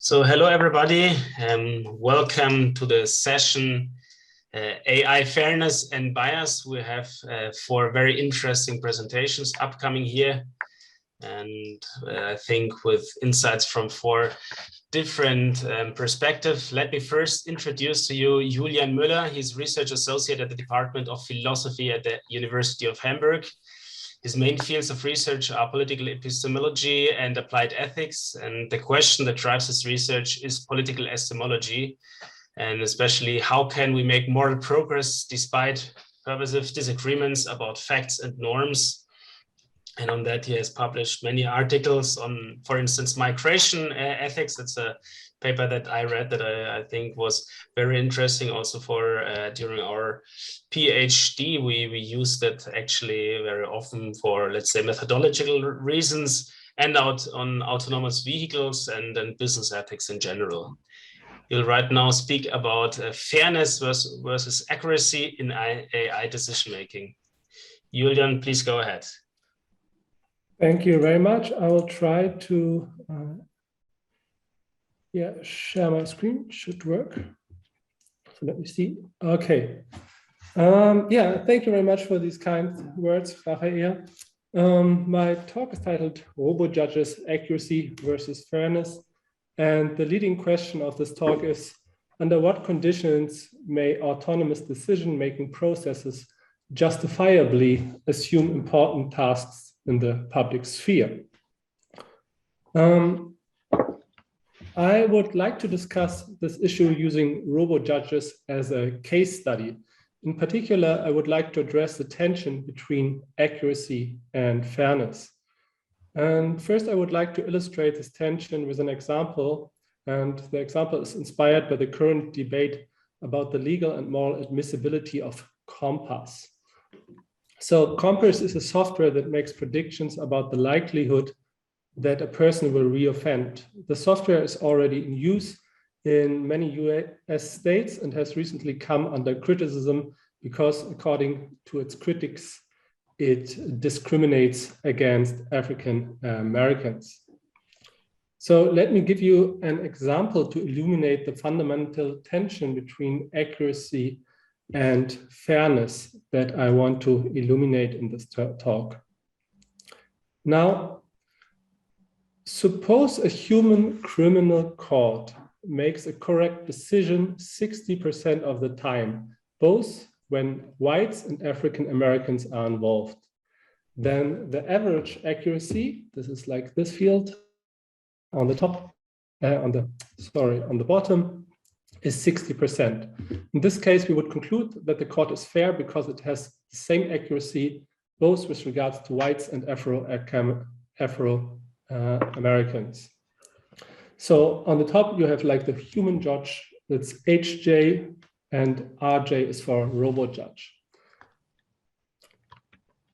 So hello everybody, welcome to the session AI Fairness and Bias. We have four very interesting presentations upcoming here, and I think with insights from four different perspectives. Let me first introduce to you Julian Muller. He's research associate at the Department of Philosophy at the University of Hamburg. His main fields of research are political epistemology and applied ethics. And the question that drives his research is political epistemology, and especially how can we make moral progress despite pervasive disagreements about facts and norms. And on that, he has published many articles on, for instance, migration ethics. That's a paper that I read that I think was very interesting also for during our PhD. We used it actually very often for, let's say, methodological reasons, and out on autonomous vehicles and business ethics in general. You'll right now speak about fairness versus accuracy in AI decision-making. Julian, please go ahead. Thank you very much. I will try to share my screen. Should work. So let me see. Okay. Thank you very much for these kind words, Rafael. My talk is titled Robo-Judges, Accuracy versus Fairness. And the leading question of this talk is, under what conditions may autonomous decision-making processes justifiably assume important tasks in the public sphere? I would like to discuss this issue using robo-judges as a case study. In particular, I would like to address the tension between accuracy and fairness. And first, I would like to illustrate this tension with an example. And the example is inspired by the current debate about the legal and moral admissibility of Compass. So Compass is a software that makes predictions about the likelihood that a person will reoffend. The software is already in use in many US states and has recently come under criticism because, according to its critics, it discriminates against African Americans. So let me give you an example to illuminate the fundamental tension between accuracy and fairness that I want to illuminate in this talk. Now, suppose a human criminal court makes a correct decision 60% of the time, both when whites and African Americans are involved. Then the average accuracy, this is like this field on the top, on the bottom, is 60%. In this case, we would conclude that the court is fair because it has the same accuracy, both with regards to whites and Afro-Americans. So on the top, you have like the human judge, that's HJ, and RJ is for robo-judge.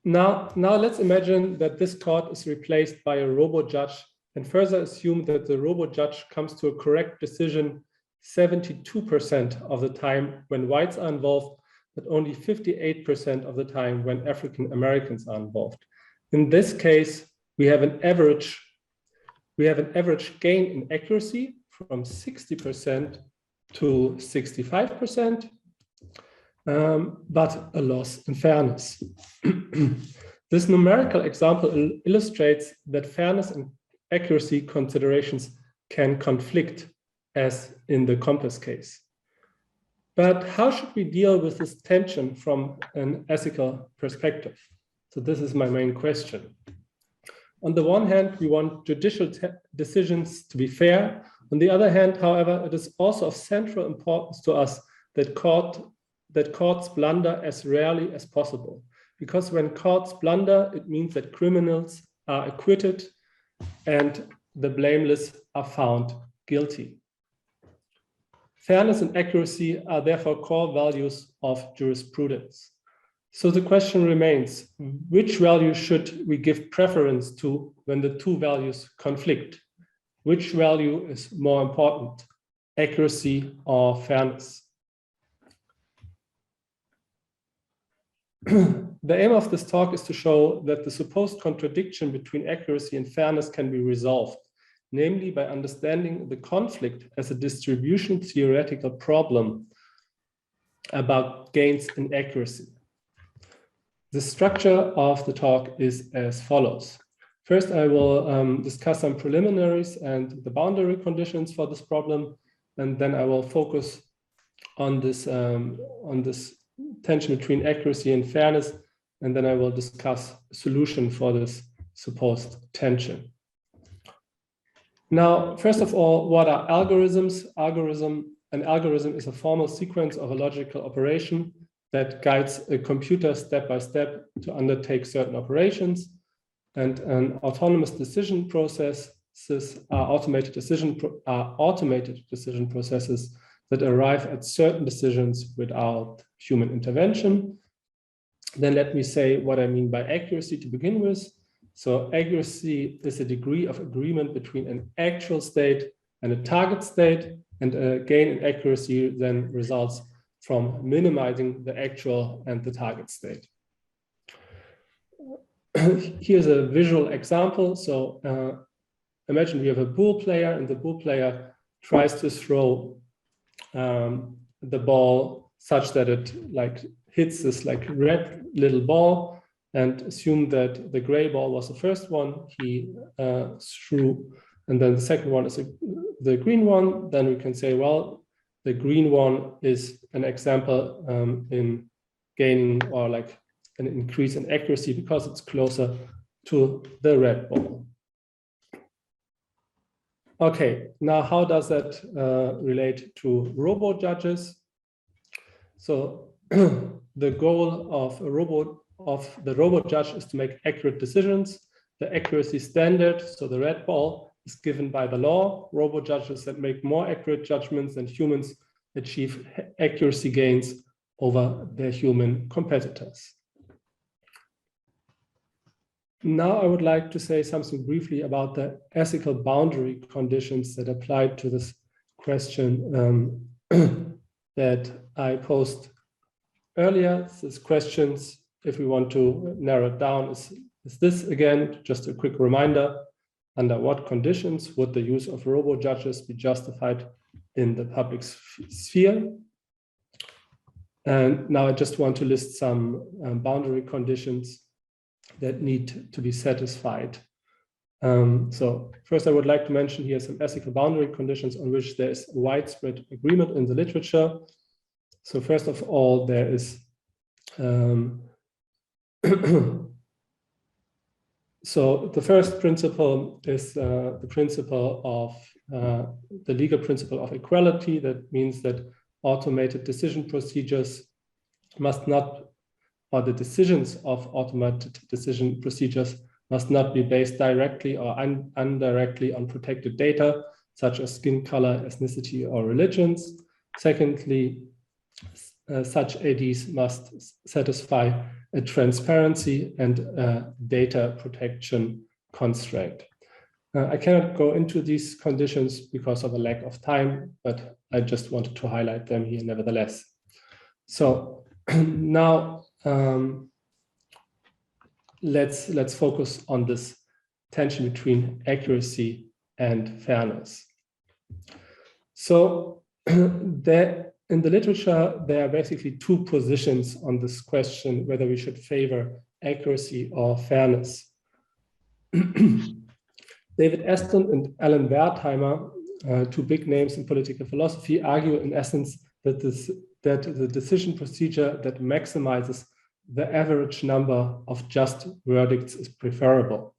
Now let's imagine that this court is replaced by a robo-judge, and further assume that the robo-judge comes to a correct decision 72% of the time when whites are involved, but only 58% of the time when African Americans are involved. In this case, we have an average gain in accuracy from 60% to 65%, but a loss in fairness. This numerical example illustrates that fairness and accuracy considerations can conflict, as in the Compass case. But how should we deal with this tension from an ethical perspective? So this is my main question. On the one hand, we want judicial decisions to be fair. On the other hand, however, it is also of central importance to us that courts blunder as rarely as possible. Because when courts blunder, it means that criminals are acquitted and the blameless are found guilty. Fairness and accuracy are therefore core values of jurisprudence. So the question remains, which value should we give preference to when the two values conflict? Which value is more important, accuracy or fairness? The aim of this talk is to show that the supposed contradiction between accuracy and fairness can be resolved. namely by understanding the conflict as a distribution theoretical problem about gains in accuracy. The structure of the talk is as follows. First, I will discuss some preliminaries and the boundary conditions for this problem, and then I will focus on this tension between accuracy and fairness, and then I will discuss a solution for this supposed tension. Now, first of all, what are algorithms? An algorithm is a formal sequence of a logical operation that guides a computer step by step to undertake certain operations. And an autonomous decision processes are automated decision processes that arrive at certain decisions without human intervention. Then let me say what I mean by accuracy to begin with. So accuracy is a degree of agreement between an actual state and a target state, and a gain in accuracy then results from minimizing the actual and the target state. Here's a visual example. So imagine we have a pool player, and the pool player tries to throw the ball such that it hits this red little ball, and assume that the gray ball was the first one he threw, and then the second one is the green one. Then we can say, well, the green one is an example in gaining or an increase in accuracy because it's closer to the red ball. Okay, now how does that relate to robo-judges? So the goal of the robo-judge is to make accurate decisions. The accuracy standard, so the red ball, is given by the law. Robo-judges that make more accurate judgments than humans achieve accuracy gains over their human competitors. Now I would like to say something briefly about the ethical boundary conditions that apply to this question that I posed earlier. These questions, if we want to narrow it down, is this again, just a quick reminder, under what conditions would the use of robo-judges be justified in the public sphere? And now I just want to list some boundary conditions that need to be satisfied. So first I would like to mention here some ethical boundary conditions on which there is widespread agreement in the literature. So first of all, there is so the first principle is the principle of the legal principle of equality. That means that automated decision procedures must not, or the decisions of automated decision procedures must not be based directly or indirectly on protected data, such as skin color, ethnicity, or religions. Secondly, such ADs must satisfy a transparency and data protection constraint. I cannot go into these conditions because of a lack of time, but I just wanted to highlight them here nevertheless. So now let's focus on this tension between accuracy and fairness. So in the literature, there are basically two positions on this question, whether we should favor accuracy or fairness. David Estlund and Alan Wertheimer, two big names in political philosophy, argue in essence that the decision procedure that maximizes the average number of just verdicts is preferable.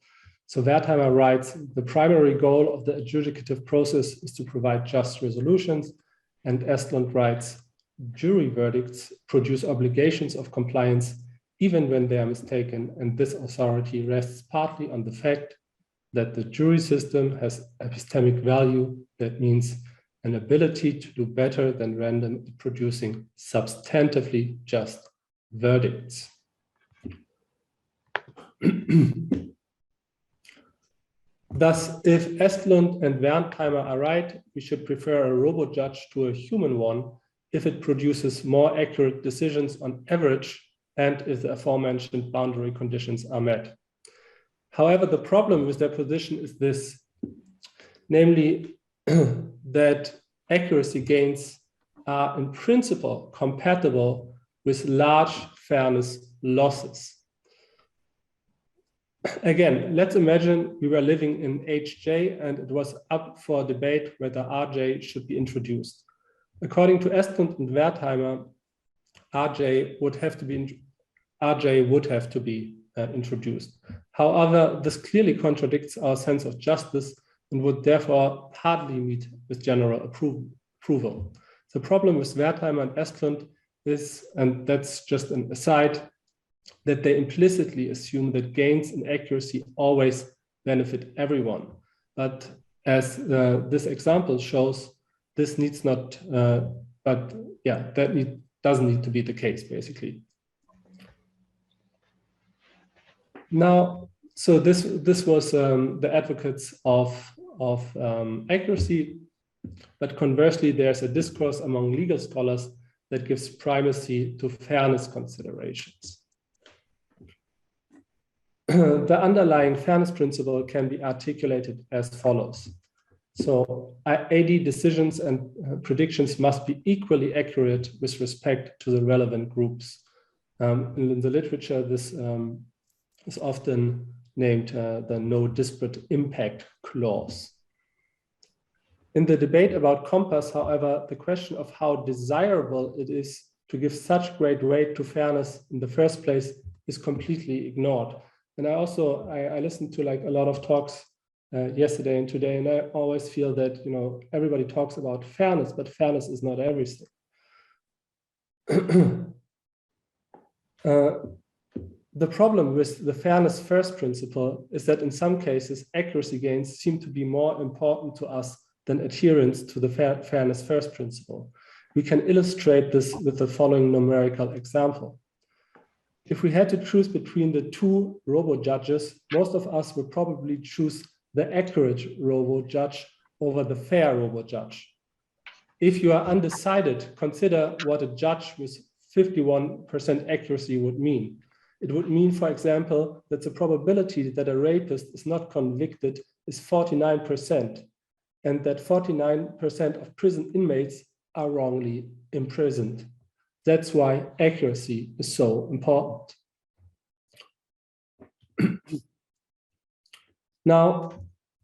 So Wertheimer writes, the primary goal of the adjudicative process is to provide just resolutions. And Estlund writes, jury verdicts produce obligations of compliance even when they are mistaken, and this authority rests partly on the fact that the jury system has epistemic value. That means an ability to do better than random at producing substantively just verdicts. Thus, if Estlund and Wertheimer are right, we should prefer a robo-judge to a human one if it produces more accurate decisions on average and if the aforementioned boundary conditions are met. However, the problem with their position is this. namely that accuracy gains are in principle compatible with large fairness losses. Again, let's imagine we were living in HJ and it was up for debate whether RJ should be introduced. According to Estlund and Wertheimer, RJ would have to be introduced. However, this clearly contradicts our sense of justice and would therefore hardly meet with general approval. The problem with Wertheimer and Estlund is, and that's just an aside, that they implicitly assume that gains in accuracy always benefit everyone. But as this example shows, this needs not, doesn't need to be the case, basically. Now, so this was the advocates of accuracy, but conversely, there's a discourse among legal scholars that gives primacy to fairness considerations. The underlying fairness principle can be articulated as follows. So AD decisions and predictions must be equally accurate with respect to the relevant groups. In the literature, this is often named the no disparate impact clause. In the debate about compass, however, the question of how desirable it is to give such great weight to fairness in the first place is completely ignored. And I listened to like a lot of talks yesterday and today, and I always feel that, you know, everybody talks about fairness, but fairness is not everything. The problem with the fairness first principle is that in some cases, accuracy gains seem to be more important to us than adherence to the fairness first principle. We can illustrate this with the following numerical example. If we had to choose between the two robo-judges, most of us would probably choose the accurate robo-judge over the fair robo-judge. If you are undecided, consider what a judge with 51% accuracy would mean. It would mean, for example, that the probability that a rapist is not convicted is 49%, and that 49% of prison inmates are wrongly imprisoned. That's why accuracy is so important. Now,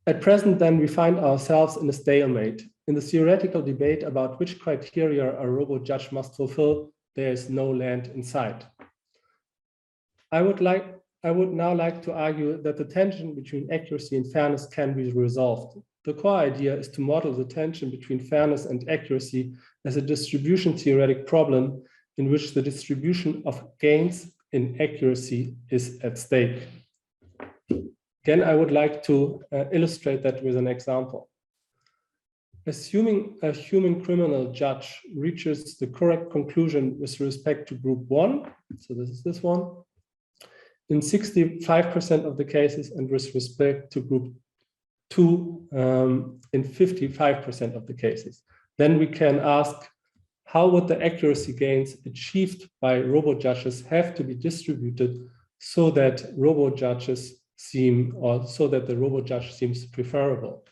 at present, then, we find ourselves in a stalemate. In the theoretical debate about which criteria a robo-judge must fulfill, there is no land in sight. I would now like to argue that the tension between accuracy and fairness can be resolved. The core idea is to model the tension between fairness and accuracy as a distribution theoretic problem in which the distribution of gains in accuracy is at stake. Again, I would like to illustrate that with an example. Assuming a human criminal judge reaches the correct conclusion with respect to group 1, so this is this one, in 65% of the cases, and with respect to group 2 in 55% of the cases, then we can ask, how would the accuracy gains achieved by robo-judges have to be distributed so that the robo-judge seems preferable?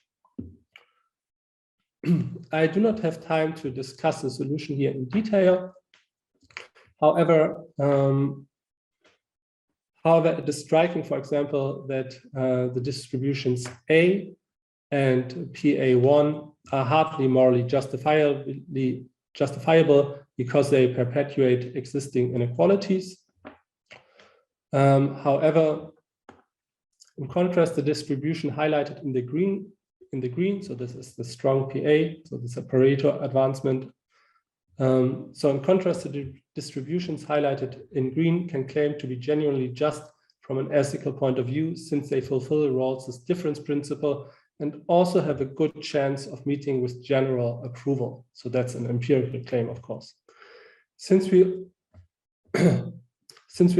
I do not have time to discuss the solution here in detail. However, it is striking, for example, that the distributions A and PA1 are hardly morally justifiable because they perpetuate existing inequalities. However, in contrast, the distribution highlighted in the green, so this is the strong PA, so the Pareto advancement. So in contrast, the distributions highlighted in green can claim to be genuinely just from an ethical point of view, since they fulfill Rawls's difference principle and also have a good chance of meeting with general approval. So that's an empirical claim, of course. Since we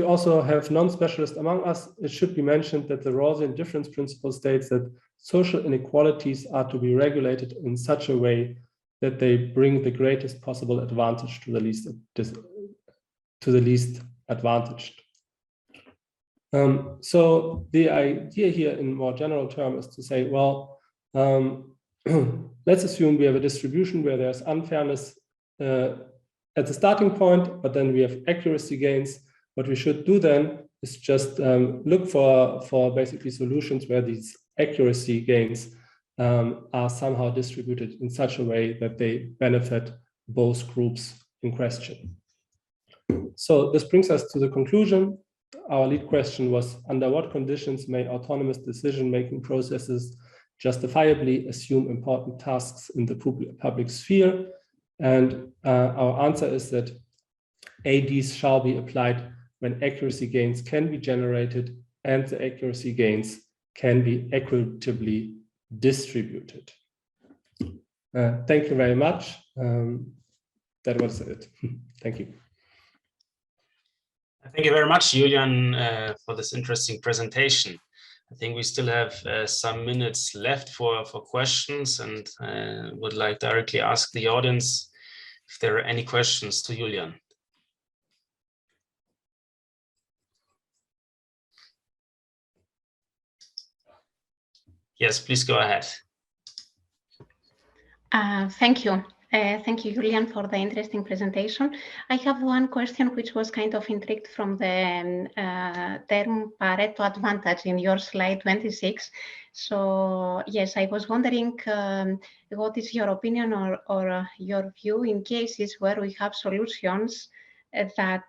also have non-specialists among us, it should be mentioned that the Rawlsian difference principle states that social inequalities are to be regulated in such a way that they bring the greatest possible advantage to the least advantaged. So the idea here in more general terms is to say, well, let's assume we have a distribution where there's unfairness at the starting point, but then we have accuracy gains. What we should do then is just look for basically solutions where these accuracy gains are somehow distributed in such a way that they benefit both groups in question. So this brings us to the conclusion. Our lead question was, under what conditions may autonomous decision-making processes justifiably assume important tasks in the public sphere? And our answer is that ADs shall be applied when accuracy gains can be generated and the accuracy gains can be equitably distributed. Thank you very much. That was it. Thank you. Thank you very much, Julian, for this interesting presentation. I think we still have some minutes left for questions, and would like directly ask the audience if there are any questions to Julian. Yes, please go ahead. Thank you. Thank you, Julian, for the interesting presentation. I have one question which was kind of intrigued from the term Pareto advantage in your slide 26. So yes, I was wondering what is your opinion or your view in cases where we have solutions that,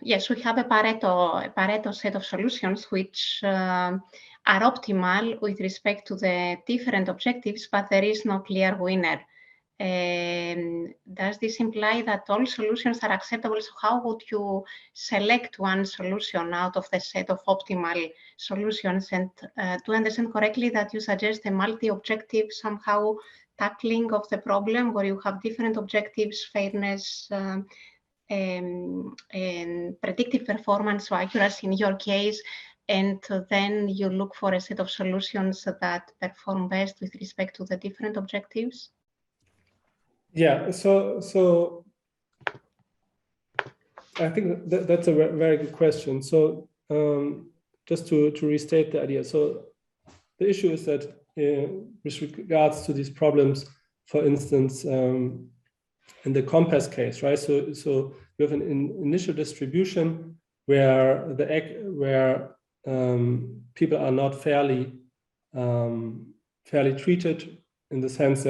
yes, we have a Pareto set of solutions which are optimal with respect to the different objectives, but there is no clear winner. Does this imply that all solutions are acceptable? So how would you select one solution out of the set of optimal solutions? And to understand correctly that you suggest a multi-objective somehow tackling of the problem where you have different objectives, fairness, and predictive performance, so accuracy in your case, and then you look for a set of solutions that perform best with respect to the different objectives? Yeah, so I think that's a very good question. So just to restate the idea, so the issue is that with regards to these problems, for instance, in the compass case, right? So we have an initial distribution where people are not fairly treated, in the sense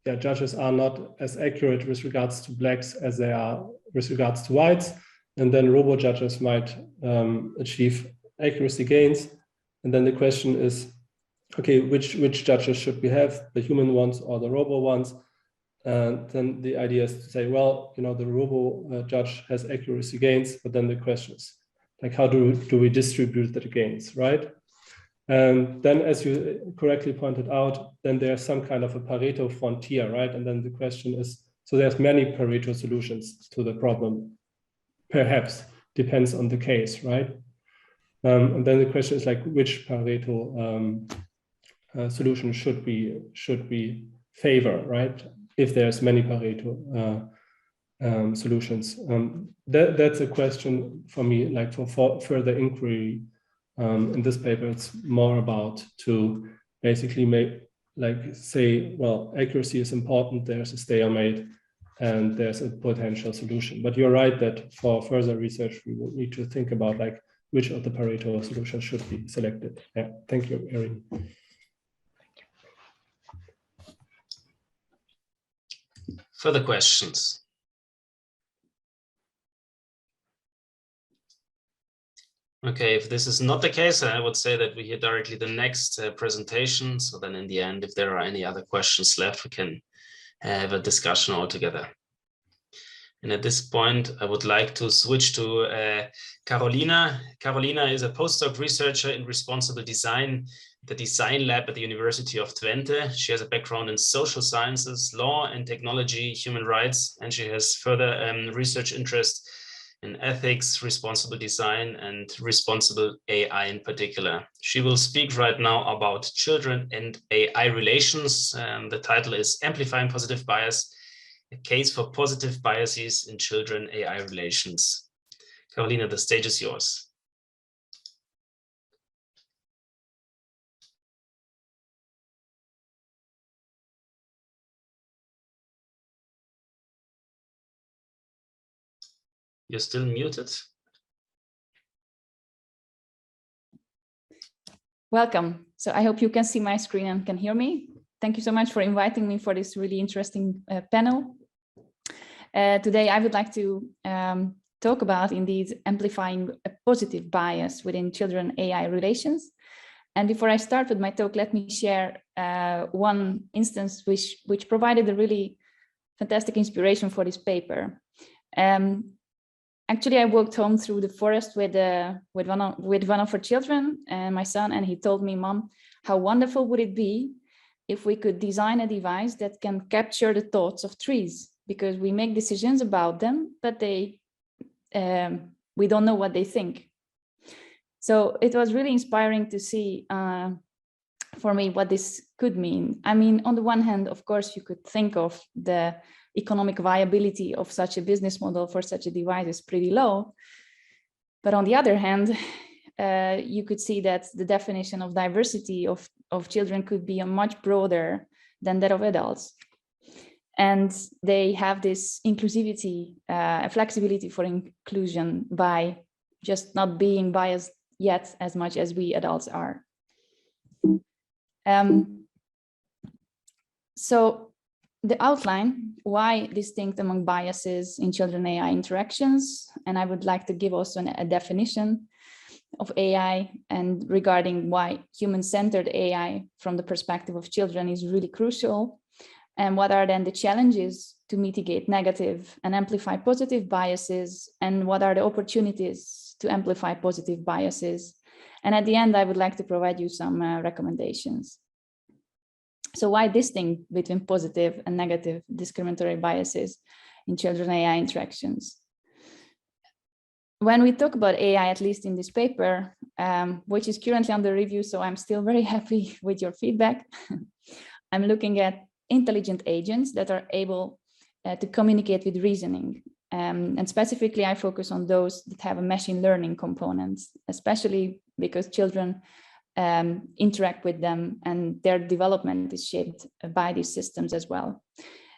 that judges are not as accurate with regards to blacks as they are with regards to whites, and then robo judges might achieve accuracy gains. And then the question is, okay, which judges should we have, the human ones or the robo ones? And then the idea is to say, well, you know, the robo judge has accuracy gains, but then the question is, like, how do we distribute the gains, right? And then, as you correctly pointed out, then there's some kind of a Pareto frontier, right? And then the question is, so there's many Pareto solutions to the problem, perhaps, depends on the case, right? And then the question is, like, which Pareto solution should we favor, right? If there's many Pareto solutions. That's a question for me, like for further inquiry. In this paper, it's more about to basically make, like, say, well, accuracy is important, there's a stalemate, and there's a potential solution. But you're right that for further research, we would need to think about, like, which of the Pareto solutions should be selected. Yeah, thank you, Erin. Further questions? Okay, if this is not the case, I would say that we hear directly the next presentation. So then in the end, if there are any other questions left, we can have a discussion all together. And at this point, I would like to switch to Carolina. Carolina is a postdoc researcher in responsible design, the design lab at the University of Twente. She has a background in social sciences, law and technology, human rights, and she has further research interest in ethics, responsible design, and responsible AI in particular. She will speak right now about children and AI relations. The title is Amplifying Positive Bias, a case for positive biases in children AI relations. Carolina, the stage is yours. You're still muted. Welcome. So I hope you can see my screen and can hear me. Thank you so much for inviting me for this really interesting panel. Today, I would like to talk about, indeed, amplifying a positive bias within children-AI relations. And before I start with my talk, let me share one instance which provided a really fantastic inspiration for this paper. Actually, I walked home through the forest with one of our children and my son, and he told me, "Mom, how wonderful would it be if we could design a device that can capture the thoughts of trees, because we make decisions about them, but we don't know what they think." So it was really inspiring to see for me what this could mean. I mean, on the one hand, of course, you could think of the economic viability of such a business model for such a device is pretty low. But on the other hand, you could see that the definition of diversity of children could be much broader than that of adults. And they have this inclusivity, flexibility for inclusion by just not being biased yet as much as we adults are. So the outline, why distinct among biases in children-AI interactions, and I would like to give also a definition of AI and regarding why human-centered AI from the perspective of children is really crucial, and what are then the challenges to mitigate negative and amplify positive biases, and what are the opportunities to amplify positive biases. And at the end, I would like to provide you some recommendations. So why distinct between positive and negative discriminatory biases in children-AI interactions? When we talk about AI, at least in this paper, which is currently under review, so I'm still very happy with your feedback. I'm looking at intelligent agents that are able to communicate with reasoning. And specifically, I focus on those that have a machine learning component, especially because children interact with them and their development is shaped by these systems as well.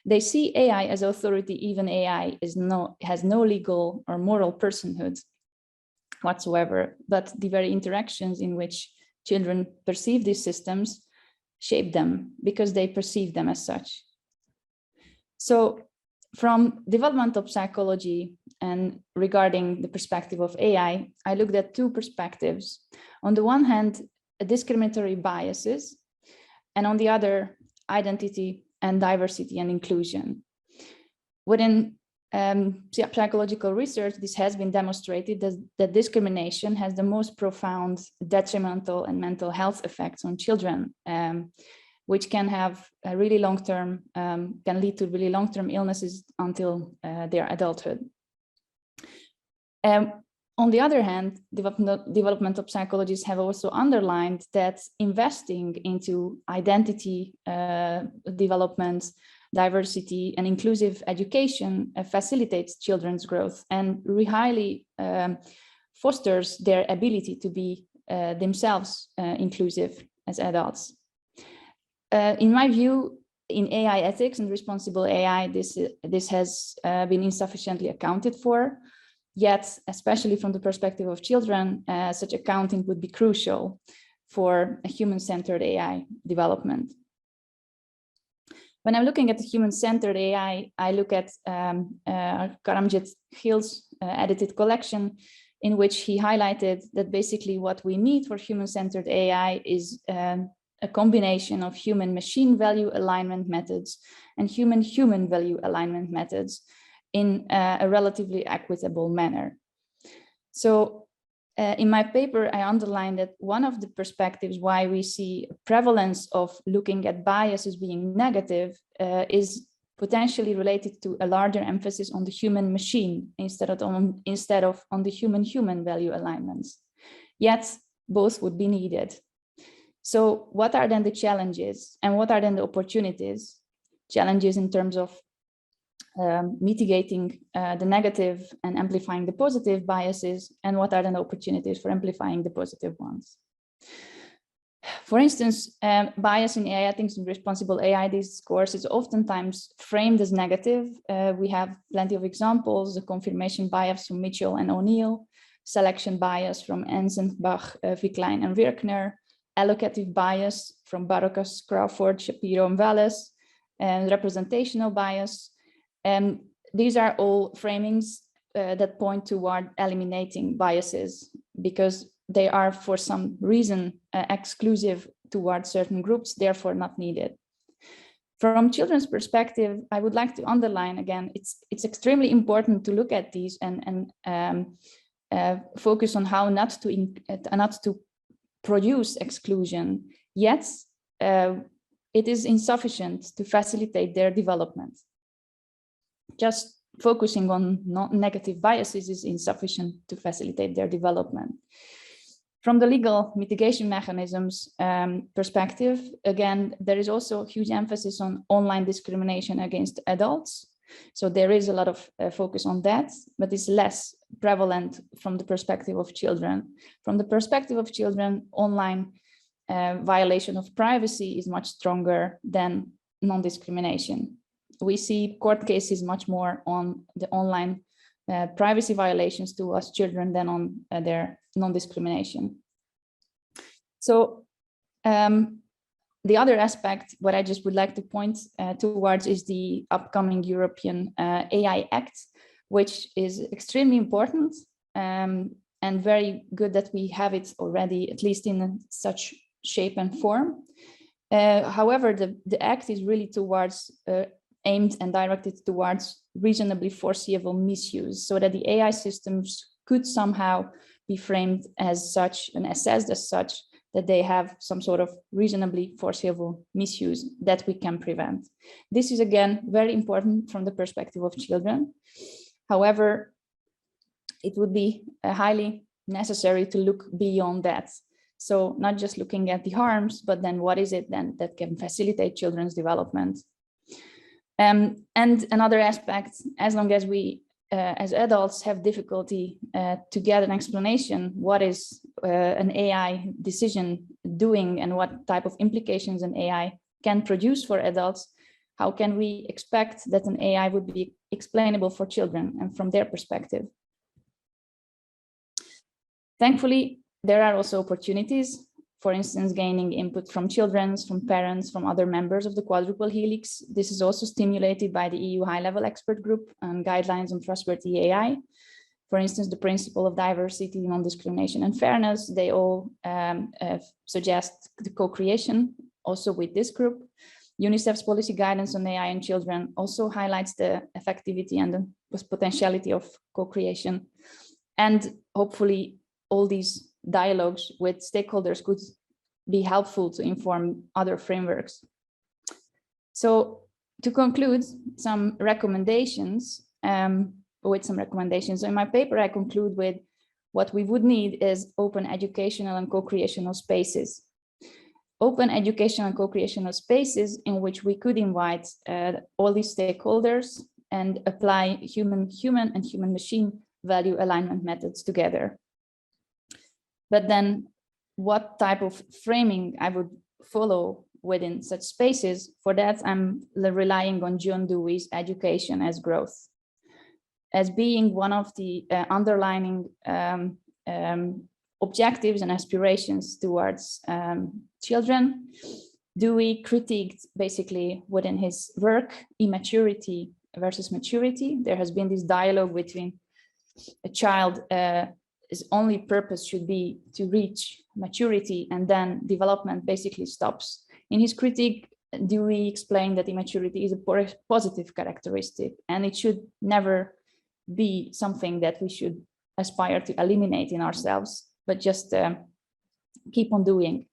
They see AI as authority, even AI has no legal or moral personhood whatsoever, but the very interactions in which children perceive these systems shape them because they perceive them as such. So from developmental psychology and regarding the perspective of AI, I looked at two perspectives. On the one hand, discriminatory biases, and on the other, identity and diversity and inclusion. Within psychological research, this has been demonstrated that discrimination has the most profound detrimental and mental health effects on children, which can have a really long-term, can lead to really long-term illnesses until their adulthood. On the other hand, developmental psychologists have also underlined that investing into identity development, diversity, and inclusive education facilitates children's growth and highly fosters their ability to be themselves inclusive as adults. In my view, in AI ethics and responsible AI, this has been insufficiently accounted for. Yet, especially from the perspective of children, such accounting would be crucial for a human-centered AI development. When I'm looking at the human-centered AI, I look at Karamjit Hill's edited collection, in which he highlighted that basically what we need for human-centered AI is a combination of human-machine value alignment methods and human-human value alignment methods in a relatively equitable manner. So in my paper, I underlined that one of the perspectives why we see prevalence of looking at bias as being negative is potentially related to a larger emphasis on the human machine instead of on the human-human value alignments. Yet both would be needed. So what are then the challenges and what are then the opportunities? Challenges in terms of mitigating the negative and amplifying the positive biases, and what are then the opportunities for amplifying the positive ones? For instance, bias in AI ethics and responsible AI discourse is oftentimes framed as negative. We have plenty of examples: the confirmation bias from Mitchell and O'Neill, selection bias from Enzenbach, Wicklein and Wirkner, allocative bias from Barocas, Crawford, Shapiro and Wallace, and representational bias. And these are all framings that point toward eliminating biases because they are for some reason exclusive towards certain groups, therefore not needed. From children's perspective, I would like to underline again, it's extremely important to look at these and focus on how not to produce exclusion, yet it is insufficient to facilitate their development. Just focusing on negative biases is insufficient to facilitate their development. From the legal mitigation mechanisms perspective, again, there is also huge emphasis on online discrimination against adults. So there is a lot of focus on that, but it's less prevalent from the perspective of children. From the perspective of children, online violation of privacy is much stronger than non-discrimination. We see court cases much more on the online privacy violations towards children than on their non-discrimination. So the other aspect, what I just would like to point towards is the upcoming European AI Act, which is extremely important and very good that we have it already, at least in such shape and form. However, the act is really towards aimed and directed towards reasonably foreseeable misuse, so that the AI systems could somehow be framed as such and assessed as such that they have some sort of reasonably foreseeable misuse that we can prevent. This is again very important from the perspective of children. However, it would be highly necessary to look beyond that. So not just looking at the harms, but then what is it then that can facilitate children's development? And another aspect, as long as we as adults have difficulty to get an explanation, what is an AI decision doing and what type of implications an AI can produce for adults, how can we expect that an AI would be explainable for children and from their perspective? Thankfully, there are also opportunities. For instance, gaining input from children, from parents, from other members of the quadruple helix. This is also stimulated by the EU high-level expert group on guidelines on trustworthy AI. For instance, the principle of diversity, non-discrimination, and fairness, they all suggest the co-creation also with this group. UNICEF's policy guidance on AI and children also highlights the effectivity and the potentiality of co-creation. And hopefully all these dialogues with stakeholders could be helpful to inform other frameworks. So to conclude, some recommendations, In my paper, I conclude with what we would need is open educational and co-creational spaces. Open educational and co-creational spaces in which we could invite all these stakeholders and apply human-human and human-machine value alignment methods together. But then what type of framing I would follow within such spaces? For that, I'm relying on John Dewey's education as growth, as being one of the underlining objectives and aspirations towards children. Dewey critiqued basically within his work immaturity versus maturity. There has been this dialogue between a child his only purpose should be to reach maturity, and then development basically stops. In his critique, Dewey explained that immaturity is a positive characteristic, and it should never be something that we should aspire to eliminate in ourselves, but just keep on doing.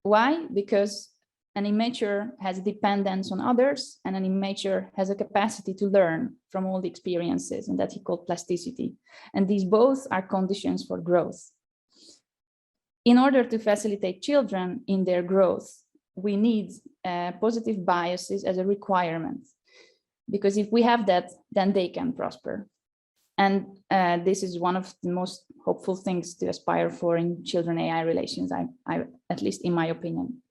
Why? Because an immature has a dependence on others, and an immature has a capacity to learn from all the experiences, and that he called plasticity. And these both are conditions for growth. In order to facilitate children in their growth, we need positive biases as a requirement, because if we have that, then they can prosper. And this is one of the most hopeful things to aspire for in children-AI relations, at least in my opinion.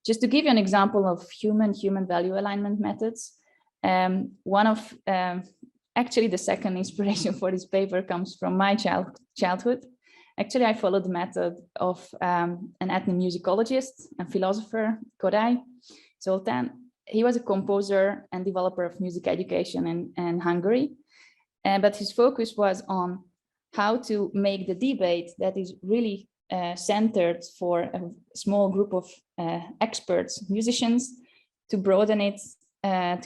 Just to give you an example of human value alignment methods, actually the second inspiration for this paper comes from my childhood. Actually, I followed the method of an ethnomusicologist and philosopher, Koray Zoltán. He was a composer and developer of music education in Hungary, but his focus was on how to make the debate that is really centered for a small group of experts, musicians, to broaden it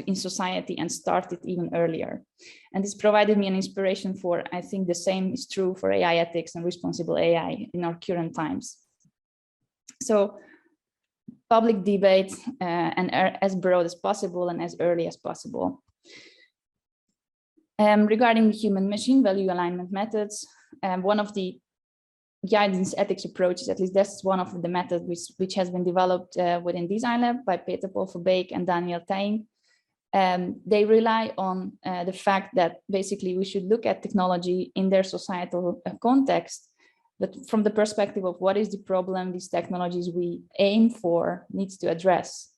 in society and start it even earlier. And this provided me an inspiration for, I think the same is true for AI ethics and responsible AI in our current times. So public debate and as broad as possible and as early as possible. Regarding human-machine value alignment methods, one of the guidance ethics approaches, at least that's one of the methods which has been developed within Design Lab by Peter Paul Verbeek and Daniel Taing. They rely on the fact that basically we should look at technology in their societal context, but from the perspective of what is the problem these technologies we aim for needs to address.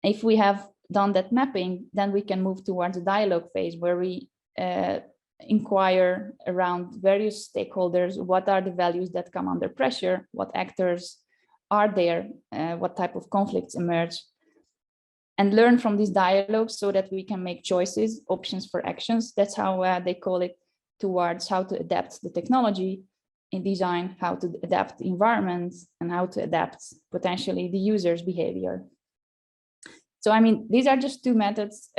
If we have done that mapping, then we can move towards a dialogue phase where we inquire around various stakeholders, what are the values that come under pressure, what actors are there, what type of conflicts emerge, and learn from these dialogues so that we can make choices, options for actions. That's how they call it, towards how to adapt the technology in design, how to adapt the environment, and how to adapt potentially the user's behavior. So, I mean, these are just two methods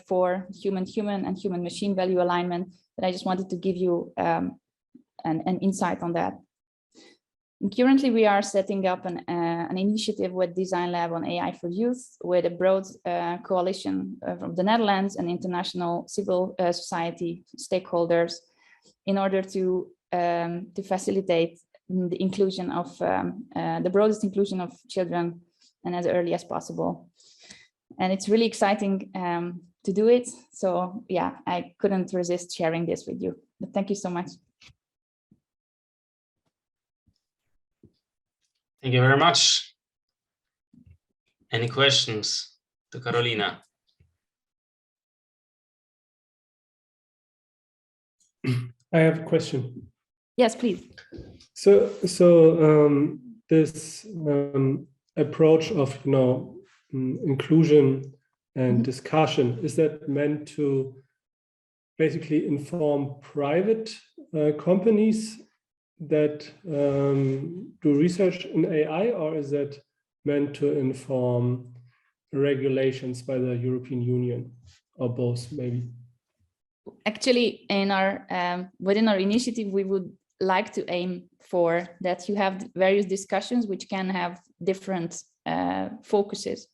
for human-human and human-machine value alignment, but I just wanted to give you an insight on that. And currently, we are setting up an initiative with Design Lab on AI for Youth, with a broad coalition from the Netherlands and international civil society stakeholders, in order to facilitate the inclusion of the broadest inclusion of children and as early as possible. And it's really exciting to do it. So yeah, I couldn't resist sharing this with you. But thank you so much. Thank you very much. Any questions to Carolina? I have a question. Yes, please. So this approach of inclusion and discussion, is that meant to basically inform private companies that do research in AI, or is that meant to inform regulations by the European Union, or both maybe? Actually, in our within our initiative, we would like to aim for that you have various discussions which can have different focuses.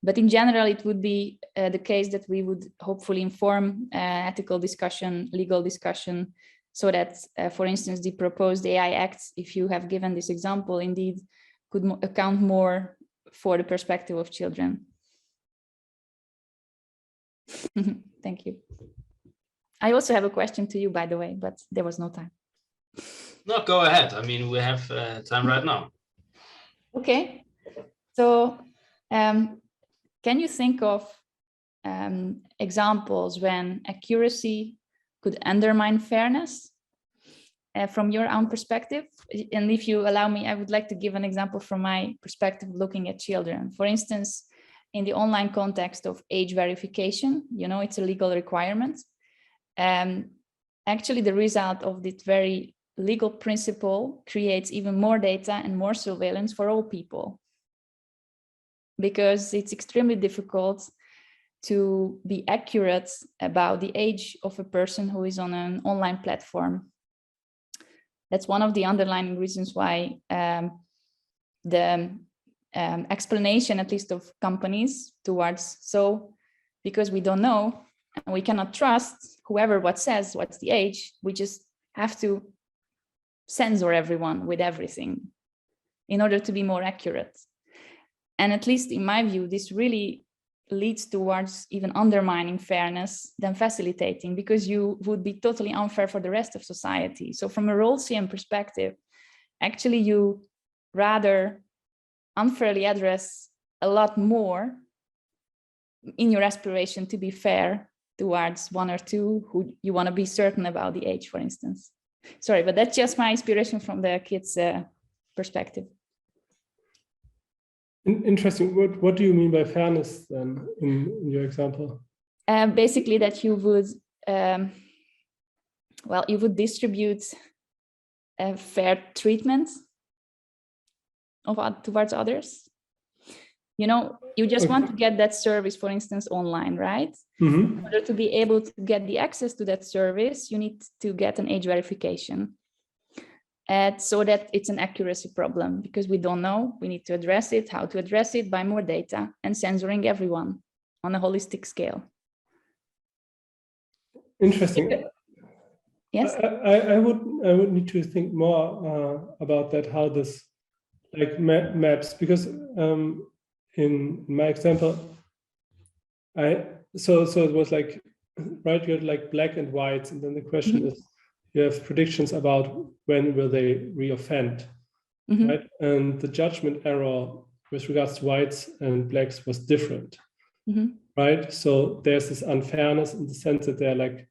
But in general, it would be the case that we would hopefully inform ethical discussion, legal discussion, so that, for instance, the proposed AI acts, if you have given this example, indeed could account more for the perspective of children. Thank you. I also have a question to you, by the way, but there was no time. No, go ahead. I mean, we have time right now. Okay. So can you think of examples when accuracy could undermine fairness from your own perspective? And if you allow me, I would like to give an example from my perspective looking at children. For instance, in the online context of age verification, it's a legal requirement. Actually, the result of this very legal principle creates even more data and more surveillance for all people, because it's extremely difficult to be accurate about the age of a person who is on an online platform. That's one of the underlying reasons why the explanation, at least of companies towards, because we don't know and we cannot trust whoever says what's the age, we just have to censor everyone with everything in order to be more accurate. And at least in my view, this really leads towards even undermining fairness than facilitating, because you would be totally unfair for the rest of society. So from a Rawlsian perspective, actually you rather unfairly address a lot more in your aspiration to be fair towards one or two who you want to be certain about the age, for instance. Sorry, but that's just my inspiration from the kids' perspective. Interesting. What do you mean by fairness then in your example? Basically that you would, well, you would distribute a fair treatment towards others. You know, you just want to get that service, for instance, online, right? In order to be able to get the access to that service, you need to get an age verification. So that it's an accuracy problem, because we don't know, we need to address it, how to address it by more data and censoring everyone on a holistic scale. Interesting. Yes. I would need to think more about that, how this like maps, because in my example, so it was like, right, you had like black and whites, and then the question is, you have predictions about when will they reoffend, right? And the judgment error with regards to whites and blacks was different, right? So there's this unfairness in the sense that they're like,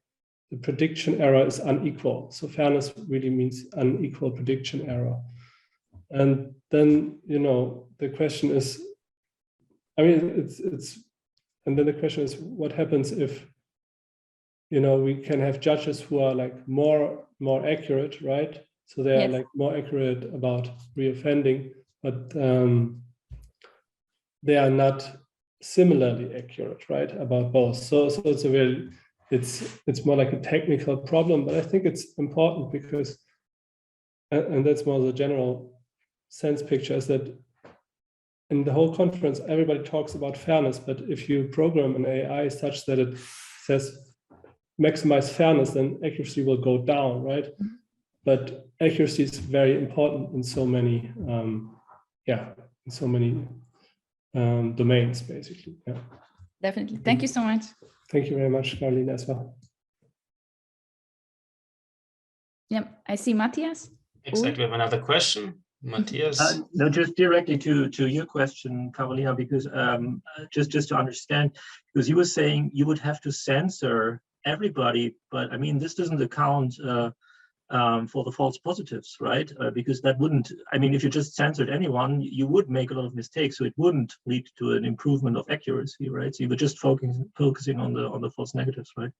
the prediction error is unequal. So fairness really means unequal prediction error. And then, you know, the question is, I mean, and then the question is, what happens if, you know, we can have judges who are like more accurate, right? So they are like more accurate about reoffending, but they are not similarly accurate, right, about both. So it's a very, it's more like a technical problem, but I think it's important because, and that's more the general sense picture, is that in the whole conference, everybody talks about fairness, but if you program an AI such that it says maximize fairness, then accuracy will go down, right? But accuracy is very important in so many, in so many domains, basically. Yeah. Definitely. Thank you so much. Thank you very much, Caroline, as well. Yeah, I see Matthias. Exactly. We have another question. Matthias. No, just directly to your question, Carolina, because just to understand, because you were saying you would have to censor everybody, but I mean, this doesn't account for the false positives, right? Because that wouldn't, I mean, if you just censored anyone, you would make a lot of mistakes, so it wouldn't lead to an improvement of accuracy, right? So you were just focusing on the false negatives, right?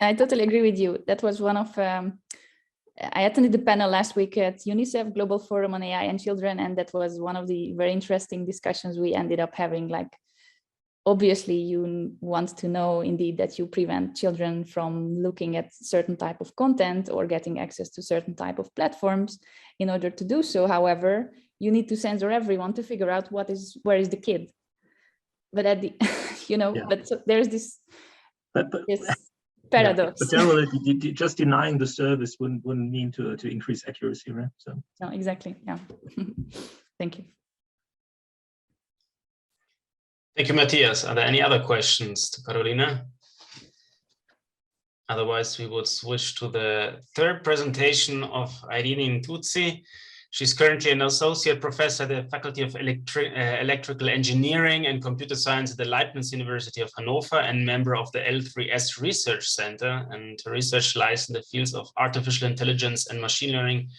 I totally agree with you. That was one of, I attended the panel last week at UNICEF Global Forum on AI and Children, and that was one of the very interesting discussions we ended up having. Like, obviously, you want to know indeed that you prevent children from looking at certain type of content or getting access to certain type of platforms. In order to do so, however, you need to censor everyone to figure out where is the kid. But at the, you know, but so there's this paradox. But generally, just denying the service wouldn't mean to increase accuracy, right? So no, exactly. Yeah. Thank you. Thank you, Matthias. Are there any other questions to Carolina? Otherwise, we would switch to the third presentation of Irene Intuzzi. She's currently an associate professor at the Faculty of Electrical Engineering and Computer Science at the Leibniz University of Hanover and member of the L3S Research Center. And her research lies in the fields of artificial intelligence and machine learning.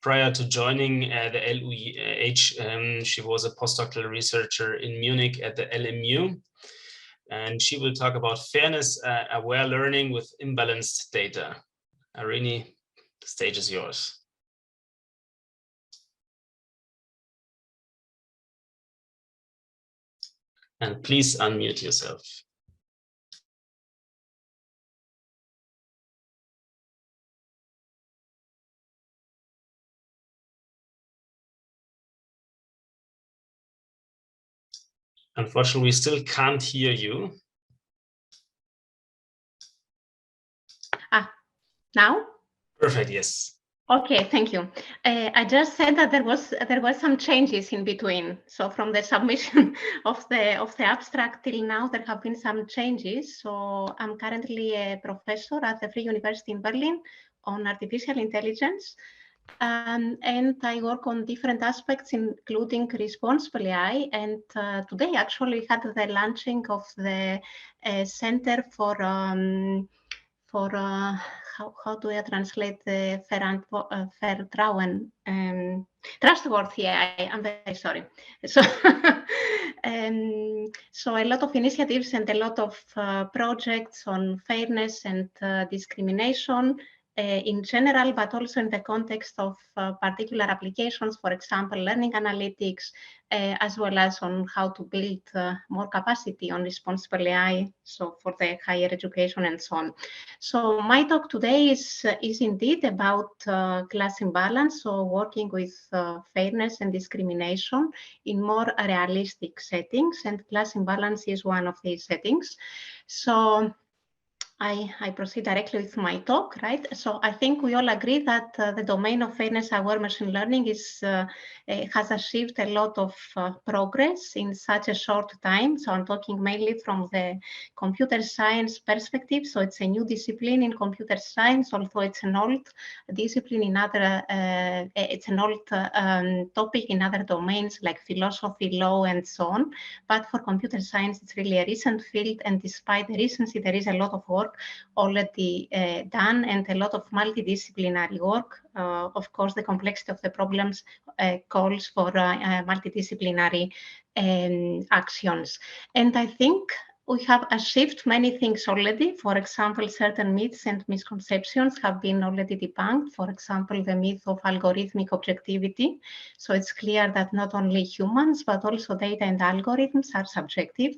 Prior to joining the LUEH, she was a postdoctoral researcher in Munich at the LMU. And she will talk about fairness-aware learning with imbalanced data. Irene, the stage is yours. And please unmute yourself. Unfortunately, we still can't hear you. Now? Perfect, yes. Okay, thank you. I just said that there was some changes in between. So from the submission of the abstract till now, there have been some changes. So I'm currently a professor at the Free University in Berlin on artificial intelligence. And I work on different aspects, including responsible AI. And today, actually, we had the launching of the Center for how do I translate the Vertrauen, trustworthy AI. I'm very sorry. So, so a lot of initiatives and a lot of projects on fairness and discrimination in general, but also in the context of particular applications, for example, learning analytics, as well as on how to build more capacity on responsible AI, so for the higher education and so on. So my talk today is indeed about class imbalance, so working with fairness and discrimination in more realistic settings, and class imbalance is one of these settings. So I proceed directly with my talk, right? So I think we all agree that the domain of fairness-aware machine learning has achieved a lot of progress in such a short time. So I'm talking mainly from the computer science perspective. So it's a new discipline in computer science, although it's an old discipline in other, it's an old topic in other domains like philosophy, law, and so on. But for computer science, it's really a recent field. And despite the recency, there is a lot of work already done and a lot of multidisciplinary work. Of course, the complexity of the problems calls for multidisciplinary actions. And I think we have achieved many things already. For example, certain myths and misconceptions have been already debunked. For example, the myth of algorithmic objectivity. So it's clear that not only humans, but also data and algorithms are subjective,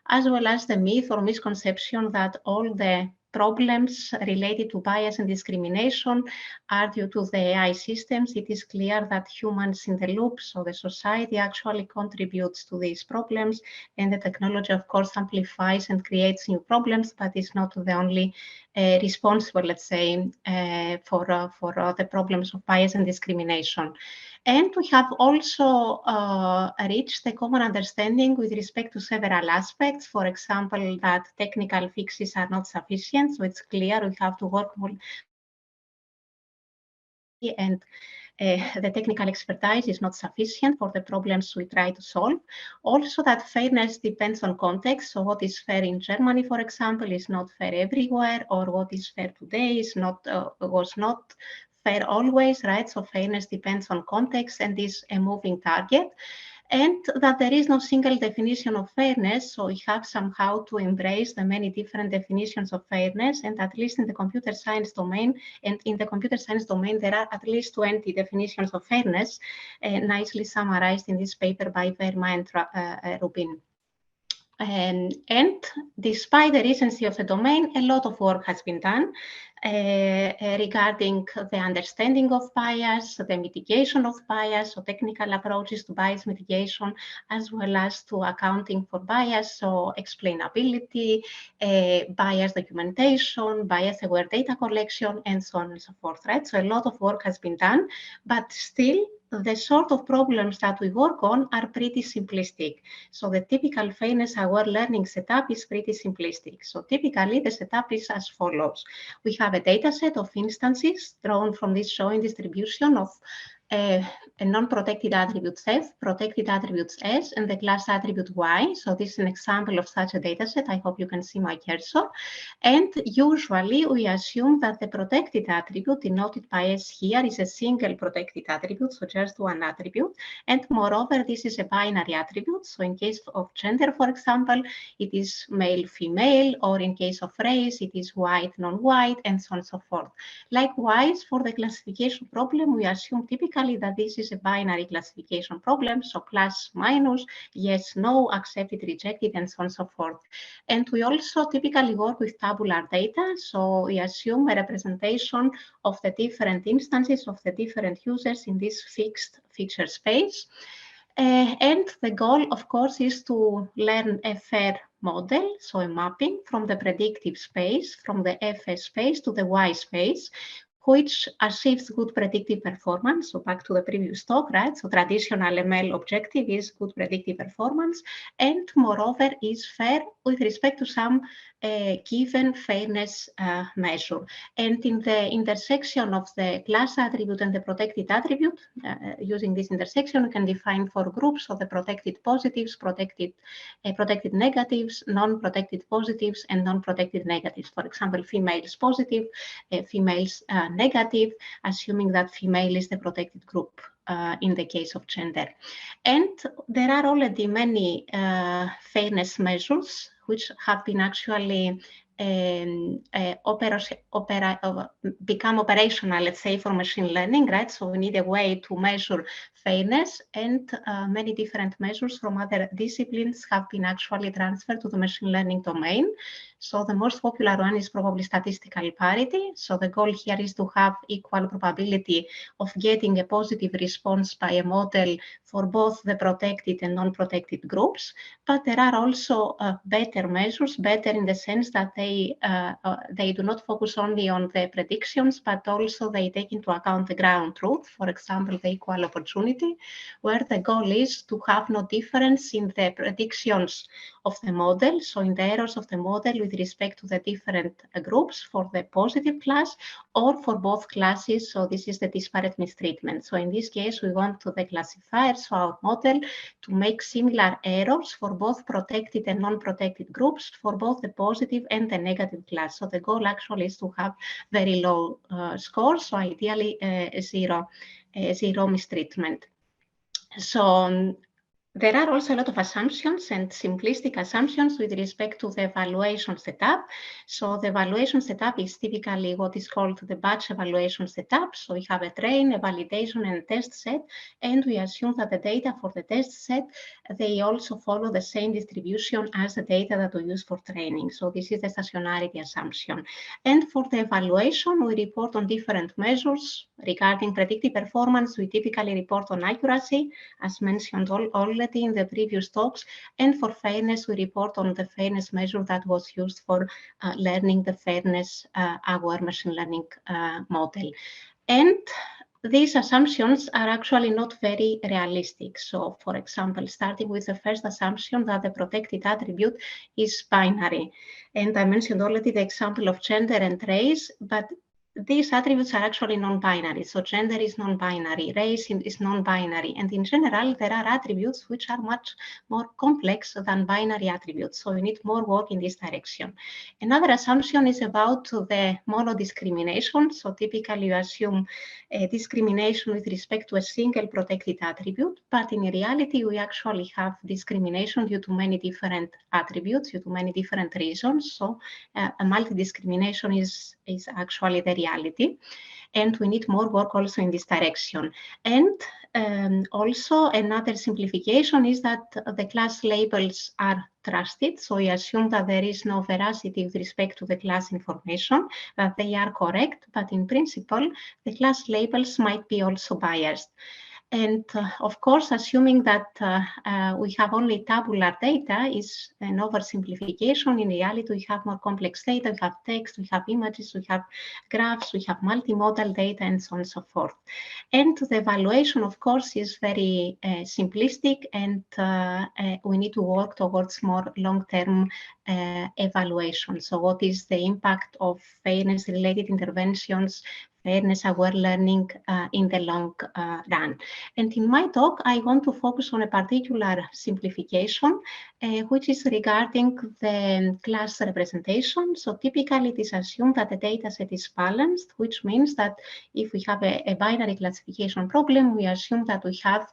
as well as the myth or misconception that all the problems related to bias and discrimination are due to the AI systems. It is clear that humans in the loop, so the society actually contributes to these problems, and the technology, of course, amplifies and creates new problems, but it's not the only responsible, let's say, for the problems of bias and discrimination. And we have also reached a common understanding with respect to several aspects. For example, that technical fixes are not sufficient. So it's clear we have to work more. And the technical expertise is not sufficient for the problems we try to solve. Also, that fairness depends on context. So what is fair in Germany, for example, is not fair everywhere, or what is fair today is was not fair always, right? So fairness depends on context and is a moving target. And that there is no single definition of fairness. So we have somehow to embrace the many different definitions of fairness. And at least in the computer science domain, there are at least 20 definitions of fairness, nicely summarized in this paper by Verma and Rubin. And despite the recency of the domain, a lot of work has been done regarding the understanding of bias, the mitigation of bias, so technical approaches to bias mitigation, as well as to accounting for bias, so explainability, bias documentation, bias-aware data collection, and so on and so forth, right? So a lot of work has been done, but still, the sort of problems that we work on are pretty simplistic. So the typical fairness-aware learning setup is pretty simplistic. So typically the setup is as follows. We have a data set of instances drawn from this showing distribution of a non-protected attribute F, protected attributes S, and the class attribute Y. So this is an example of such a data set. I hope you can see my cursor. And usually we assume that the protected attribute denoted by S here is a single protected attribute, so just one attribute. And moreover, this is a binary attribute. So in case of gender, for example, it is male, female, or in case of race, it is white, non-white, and so on and so forth. Likewise, for the classification problem, we assume typically that this is a binary classification problem, so plus, minus, yes, no, accepted, rejected, and so on and so forth. And we also typically work with tabular data, so we assume a representation of the different instances of the different users in this fixed feature space. And the goal, of course, is to learn a fair model, so a mapping from the predictive space, from the FS space to the Y space, which achieves good predictive performance. So back to the previous talk, right? So traditional ML objective is good predictive performance, and moreover is fair with respect to some given fairness measure. And in the intersection of the class attribute and the protected attribute, using this intersection, we can define 4 groups of the protected positives, protected negatives, non-protected positives, and non-protected negatives. For example, females positive, females negative, assuming that female is the protected group in the case of gender. And there are already many fairness measures which have been actually become operational, let's say, for machine learning, right? So we need a way to measure fairness, and many different measures from other disciplines have been actually transferred to the machine learning domain. So the most popular one is probably statistical parity. So the goal here is to have equal probability of getting a positive response by a model for both the protected and non-protected groups. But there are also better measures, better in the sense that they do not focus only on the predictions, but also they take into account the ground truth, for example, the equal opportunity, where the goal is to have no difference in the predictions of the model, so in the errors of the model with respect to the different groups for the positive class or for both classes. So this is the disparate mistreatment. So in this case, we want the classifiers, so our model, to make similar errors for both protected and non-protected groups for both the positive and the negative class. So the goal actually is to have very low scores, so ideally zero mistreatment. So there are also a lot of assumptions and simplistic assumptions with respect to the evaluation setup. So the evaluation setup is typically what is called the batch evaluation setup. So we have a train, a validation, and a test set, and we assume that the data for the test set, they also follow the same distribution as the data that we use for training. So this is the stationarity assumption. And for the evaluation, we report on different measures. Regarding predictive performance, we typically report on accuracy, as mentioned already in the previous talks, and for fairness, we report on the fairness measure that was used for learning the fairness our machine learning model. And these assumptions are actually not very realistic. So, for example, starting with the first assumption that the protected attribute is binary. And I mentioned already the example of gender and race, but these attributes are actually non-binary. So gender is non-binary, race is non-binary, and in general, there are attributes which are much more complex than binary attributes. So we need more work in this direction. Another assumption is about the monodiscrimination. So typically you assume discrimination with respect to a single protected attribute, but in reality, we actually have discrimination due to many different attributes, due to many different reasons. So a multi-discrimination is actually the reality, and we need more work also in this direction. And also another simplification is that the class labels are trusted, so we assume that there is no veracity with respect to the class information, that they are correct, but in principle the class labels might be also biased. And of course, assuming that we have only tabular data is an oversimplification. In reality, we have more complex data, we have text, we have images, we have graphs, we have multimodal data, and so on and so forth. And the evaluation, of course, is very simplistic, and we need to work towards more long-term evaluation. So what is the impact of fairness-related interventions, fairness-aware learning in the long run? And in my talk, I want to focus on a particular simplification, which is regarding the class representation. So typically it is assumed that the data set is balanced, which means that if we have a binary classification problem, we assume that we have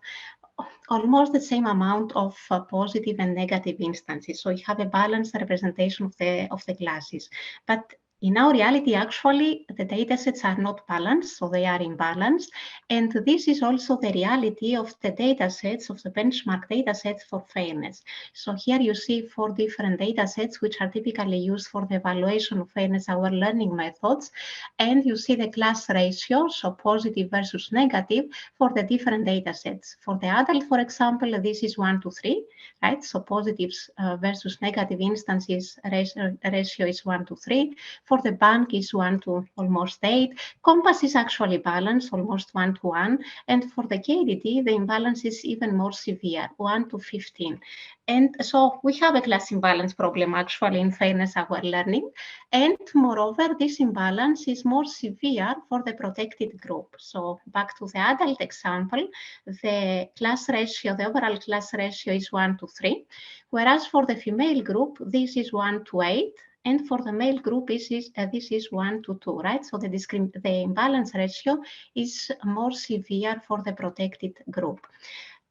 almost the same amount of positive and negative instances. So we have a balanced representation of the classes. But in our reality, actually, the data sets are not balanced, so they are imbalanced. And this is also the reality of the data sets, of the benchmark data sets for fairness. So here you see 4 different data sets, which are typically used for the evaluation of fairness-aware learning methods. And you see the class ratio, so positive versus negative, for the different data sets. For the adult, for example, this is 1:3, right? So positives versus negative instances ratio is 1:3. For the bank is 1 to almost 8. Compass is actually balanced, almost 1 to 1. And for the KDT, the imbalance is even more severe, 1 to 15. And so we have a class imbalance problem actually in fairness-aware learning. And moreover, this imbalance is more severe for the protected group. So back to the adult example, the class ratio, the overall class ratio is 1 to 3. Whereas for the female group, this is 1 to 8. And for the male group, this is 1 to 2, right? So the imbalance ratio is more severe for the protected group.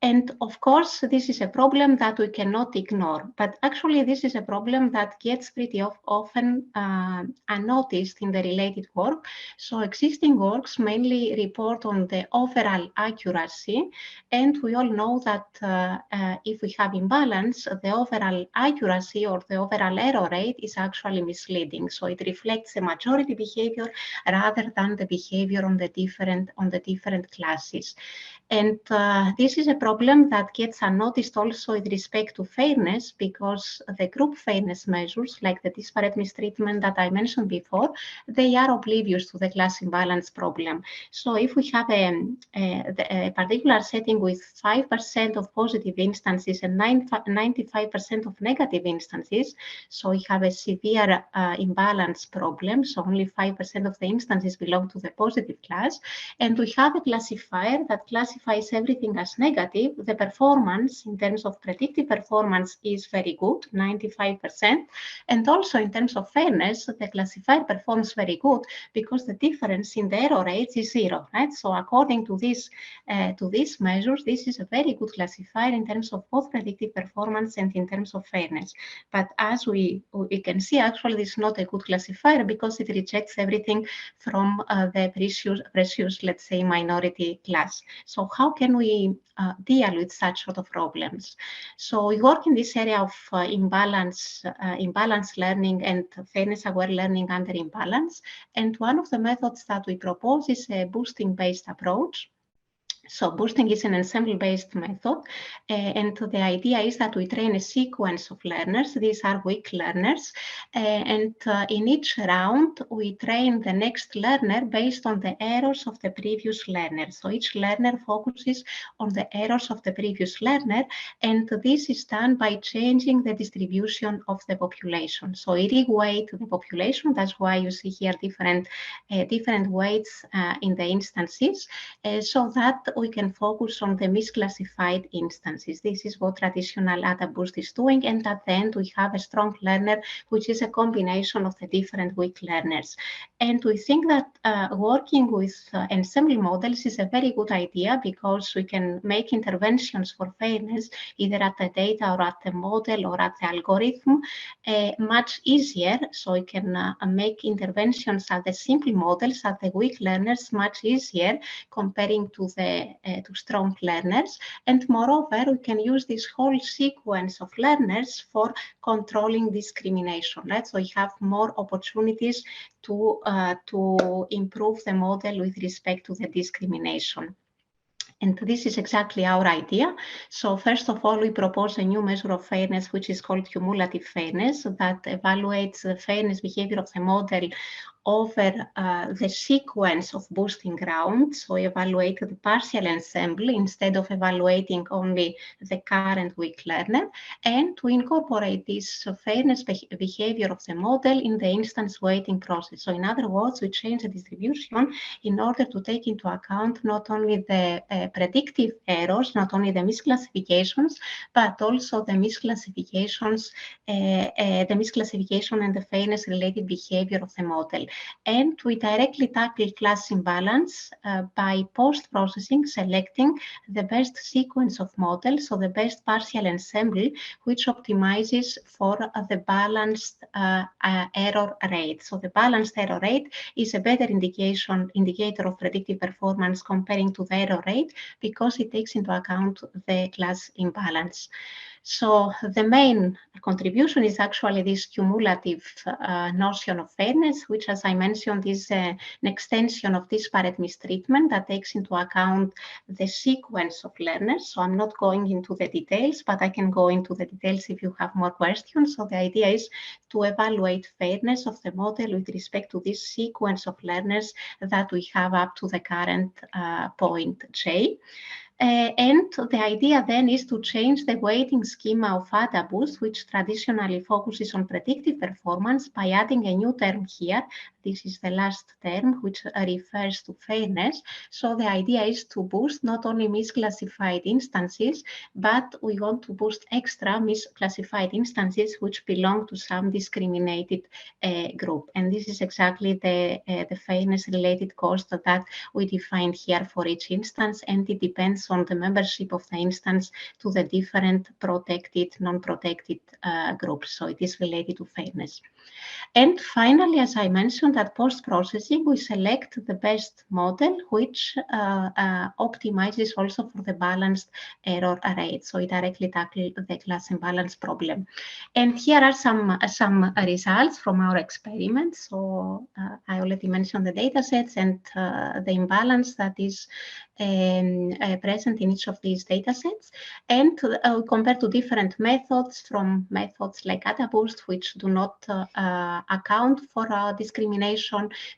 And of course, this is a problem that we cannot ignore. But actually, this is a problem that gets pretty often unnoticed in the related work. So existing works mainly report on the overall accuracy. And we all know that if we have imbalance, the overall accuracy or the overall error rate is actually misleading. So it reflects the majority behavior rather than the behavior on the different classes. And this is a problem that gets unnoticed also with respect to fairness, because the group fairness measures, like the disparate mistreatment that I mentioned before, they are oblivious to the class imbalance problem. So if we have a particular setting with 5% of positive instances and 95% of negative instances, so we have a severe imbalance problem. So only 5% of the instances belong to the positive class. And we have a classifier that classifies everything as negative. The performance in terms of predictive performance is very good, 95%. And also in terms of fairness, the classifier performs very good because the difference in the error rates is 0, right? So according to these measures, this is a very good classifier in terms of both predictive performance and in terms of fairness. But as we can see, actually, this is not a good classifier because it rejects everything from the precious, let's say, minority class. So how can we deal with such sort of problems? So we work in this area of imbalance learning and fairness-aware learning under imbalance. And one of the methods that we propose is a boosting-based approach. So boosting is an ensemble-based method, and the idea is that we train a sequence of learners. These are weak learners, and in each round, we train the next learner based on the errors of the previous learner. So each learner focuses on the errors of the previous learner, and this is done by changing the distribution of the population. So it reweight the population. That's why you see here different weights in the instances, so that we can focus on the misclassified instances. This is what traditional AdaBoost is doing, and at the end we have a strong learner, which is a combination of the different weak learners. And we think that working with ensemble models is a very good idea because we can make interventions for fairness either at the data or at the model or at the algorithm much easier. So we can make interventions at the simple models, at the weak learners, much easier comparing to the to strong learners. And moreover, we can use this whole sequence of learners for controlling discrimination, right? So we have more opportunities to improve the model with respect to the discrimination. And this is exactly our idea. So first of all, we propose a new measure of fairness, which is called cumulative fairness, that evaluates the fairness behavior of the model over the sequence of boosting rounds. So we evaluate the partial ensemble instead of evaluating only the current weak learner. And we incorporate this fairness behavior of the model in the instance weighting process. So in other words, we change the distribution in order to take into account not only the predictive errors, not only the misclassifications, but also the misclassification and the fairness related behavior of the model. And we directly tackle class imbalance by post-processing, selecting the best sequence of models, so the best partial ensemble, which optimizes for the balanced error rate. So the balanced error rate is a better indicator of predictive performance comparing to the error rate because it takes into account the class imbalance. So the main contribution is actually this cumulative notion of fairness, which, as I mentioned, is an extension of disparate mistreatment that takes into account the sequence of learners. So I'm not going into the details, but I can go into the details if you have more questions. So the idea is to evaluate fairness of the model with respect to this sequence of learners that we have up to the current point J. And the idea then is to change the weighting schema of AdaBoost, which traditionally focuses on predictive performance, by adding a new term here. This is the last term, which refers to fairness. So the idea is to boost not only misclassified instances, but we want to boost extra misclassified instances which belong to some discriminated group. And this is exactly the fairness-related cost that we defined here for each instance, and it depends on the membership of the instance to the different protected, non-protected groups. So it is related to fairness. And finally, as I mentioned, at post-processing, we select the best model, which optimizes also for the balanced error rate. So it directly tackles the class imbalance problem. And here are some results from our experiments. So I already mentioned the data sets and the imbalance that is present in each of these data sets, and compared to different methods, from methods like AdaBoost, which do not account for discrimination,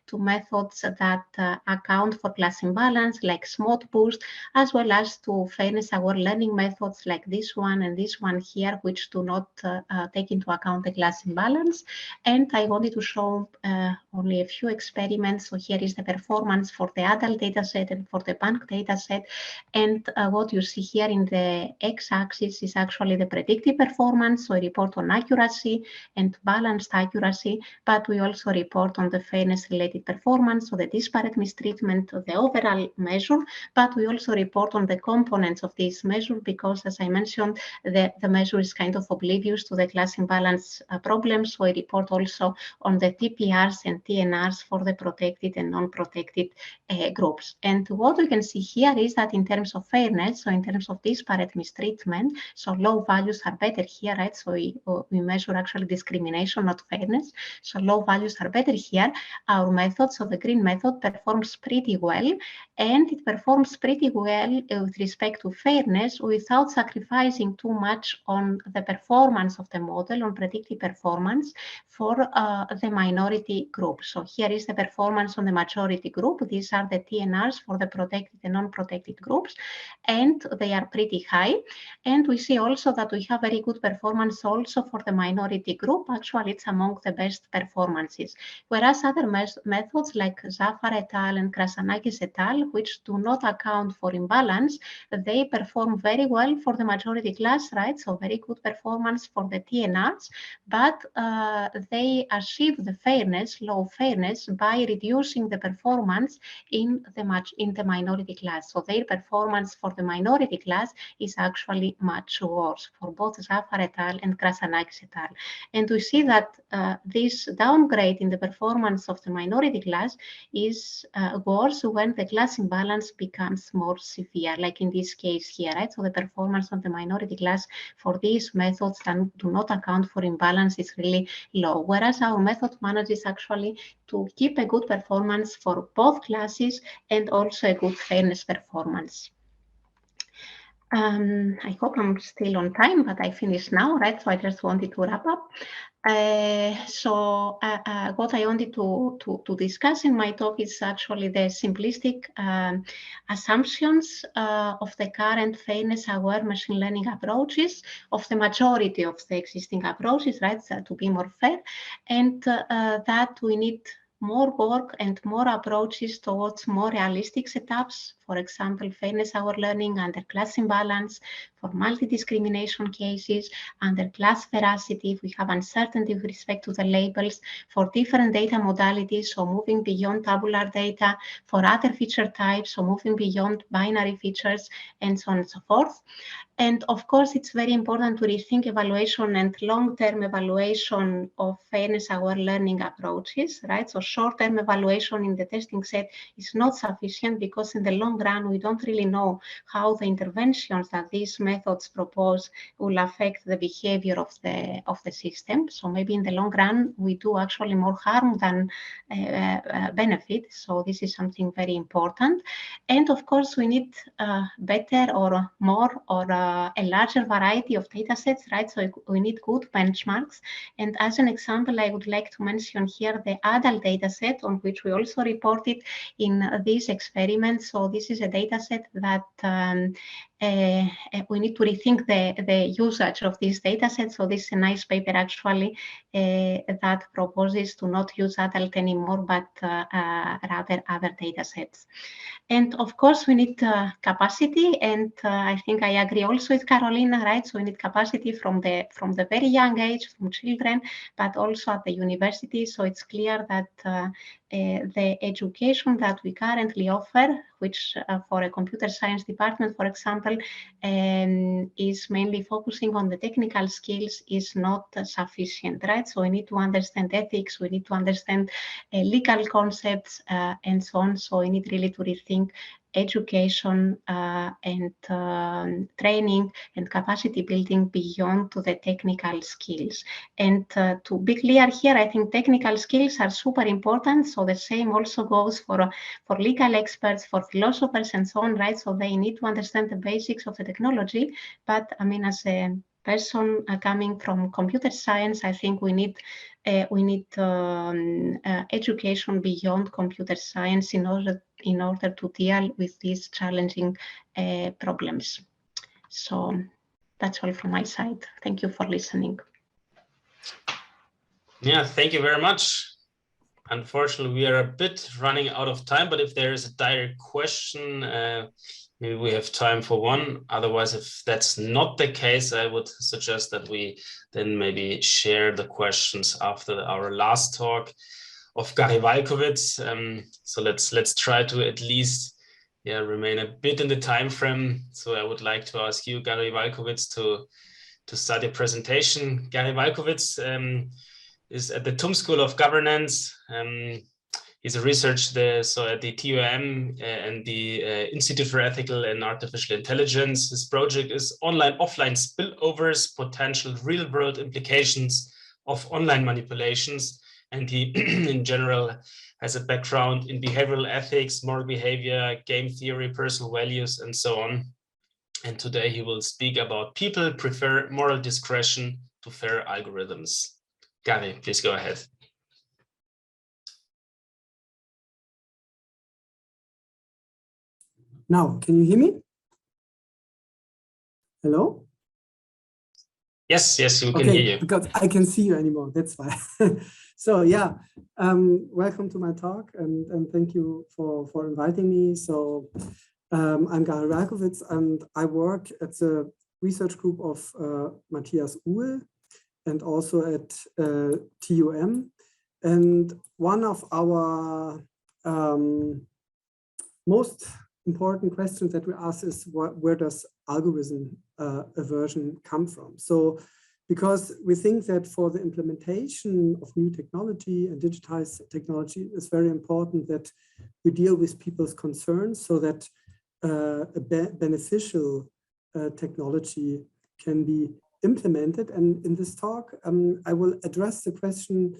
to methods that account for class imbalance, like SMOTBoost, as well as to fairness-aware learning methods like this one and this one here, which do not take into account the class imbalance. And I wanted to show only a few experiments. So here is the performance for the adult data set and for the bank data set. And what you see here in the x-axis is actually the predictive performance. So we report on accuracy and balanced accuracy, but we also report on the fairness-related performance, so the disparate mistreatment, the overall measure, but we also report on the components of this measure, because, as I mentioned, the measure is kind of oblivious to the class imbalance problem. So we report also on the TPRs and TNRs for the protected and non-protected groups. And what we can see here is that in terms of fairness, so in terms of disparate mistreatment, so low values are better here, right? So we measure actually discrimination, not fairness. So low values are better here. Our method, so the green method, performs pretty well, and it performs pretty well with respect to fairness without sacrificing too much on the performance of the model, on predictive performance for the minority group. So here is the performance on the majority group. These are the TNRs for the protected and non-protected groups, and they are pretty high. And we see also that we have very good performance also for the minority group. Actually, it's among the best performances. Whereas other methods like Zafar et al. And Krasanakis et al., which do not account for imbalance, they perform very well for the majority class, right? So very good performance for the TNRs, but they achieve the fairness, low fairness, by reducing the performance in the minority class. So their performance for the minority class is actually much worse for both Zafar et al. And Krasanakis et al. And we see that this downgrade in the performance of the minority class is worse when the class imbalance becomes more severe, like in this case here, right? So the performance of the minority class for these methods that do not account for imbalance is really low, whereas our method manages actually to keep a good performance for both classes and also a good fairness performance. I hope I'm still on time, but I finished now, right? So I just wanted to wrap up. What I wanted to discuss in my talk is actually the simplistic assumptions of the current fairness-aware machine learning approaches, of the majority of the existing approaches, right, so to be more fair, and that we need more work and more approaches towards more realistic setups. For example, fairness-aware learning under class imbalance, for multi-discrimination cases, under class veracity, if we have uncertainty with respect to the labels, for different data modalities, so moving beyond tabular data, for other feature types, so moving beyond binary features, and so on and so forth. And of course, it's very important to rethink evaluation and long-term evaluation of fairness-aware learning approaches, right? So short-term evaluation in the testing set is not sufficient, because in the long long run, we don't really know how the interventions that these methods propose will affect the behavior of the system. So maybe in the long run, we do actually more harm than benefit. So this is something very important. And of course, we need better or more or a larger variety of data sets, right? So we need good benchmarks. And as an example, I would like to mention here the adult data set on which we also reported in this experiment. So this is a data set that we need to rethink the usage of this data set. So this is a nice paper actually that proposes to not use adult anymore, but rather other data sets. And of course, we need capacity, and I think I agree also with Carolina, right? So we need capacity from the very young age, from children, but also at the university. So it's clear that the education that we currently offer, which for a computer science department, for example, is mainly focusing on the technical skills, is not sufficient, right? So we need to understand ethics, we need to understand legal concepts, and so on. So we need really to rethink education and training and capacity building beyond to the technical skills. And to be clear here, I think technical skills are super important. So the same also goes for legal experts, for philosophers and so on, right? So they need to understand the basics of the technology. But I mean, as a person coming from computer science, I think we need education beyond computer science in order to deal with these challenging problems. So that's all from my side. Thank you for listening. Yeah, thank you very much. Unfortunately, we are a bit running out of time, but if there is a direct question, maybe we have time for one. Otherwise, if that's not the case, I would suggest that we then maybe share the questions after our last talk of Gary Walkowicz. So let's try to at least remain a bit in the time frame. So I would like to ask you, Gary Walkowicz, to start your presentation. Gary Walkowicz is at the TUM School of Governance. He's a researcher so at the TUM and the Institute for Ethical and Artificial Intelligence. His project is online-offline spillovers, potential real-world implications of online manipulations. And he, in general, has a background in behavioral ethics, moral behavior, game theory, personal values, and so on. And today he will speak about people prefer moral discretion to fair algorithms. Gary, please go ahead. Now, can you hear me? Hello? Yes, we can hear you. Because I can see you anymore, that's why. So yeah, welcome to my talk and thank you for inviting me. So I'm Gary Walkowicz and I work at the research group of Matthias Uhl and also at TUM. And one of our most important questions that we ask is where does algorithm aversion come from? So because we think that for the implementation of new technology and digitized technology, it's very important that we deal with people's concerns so that a beneficial technology can be implemented. And in this talk, I will address the question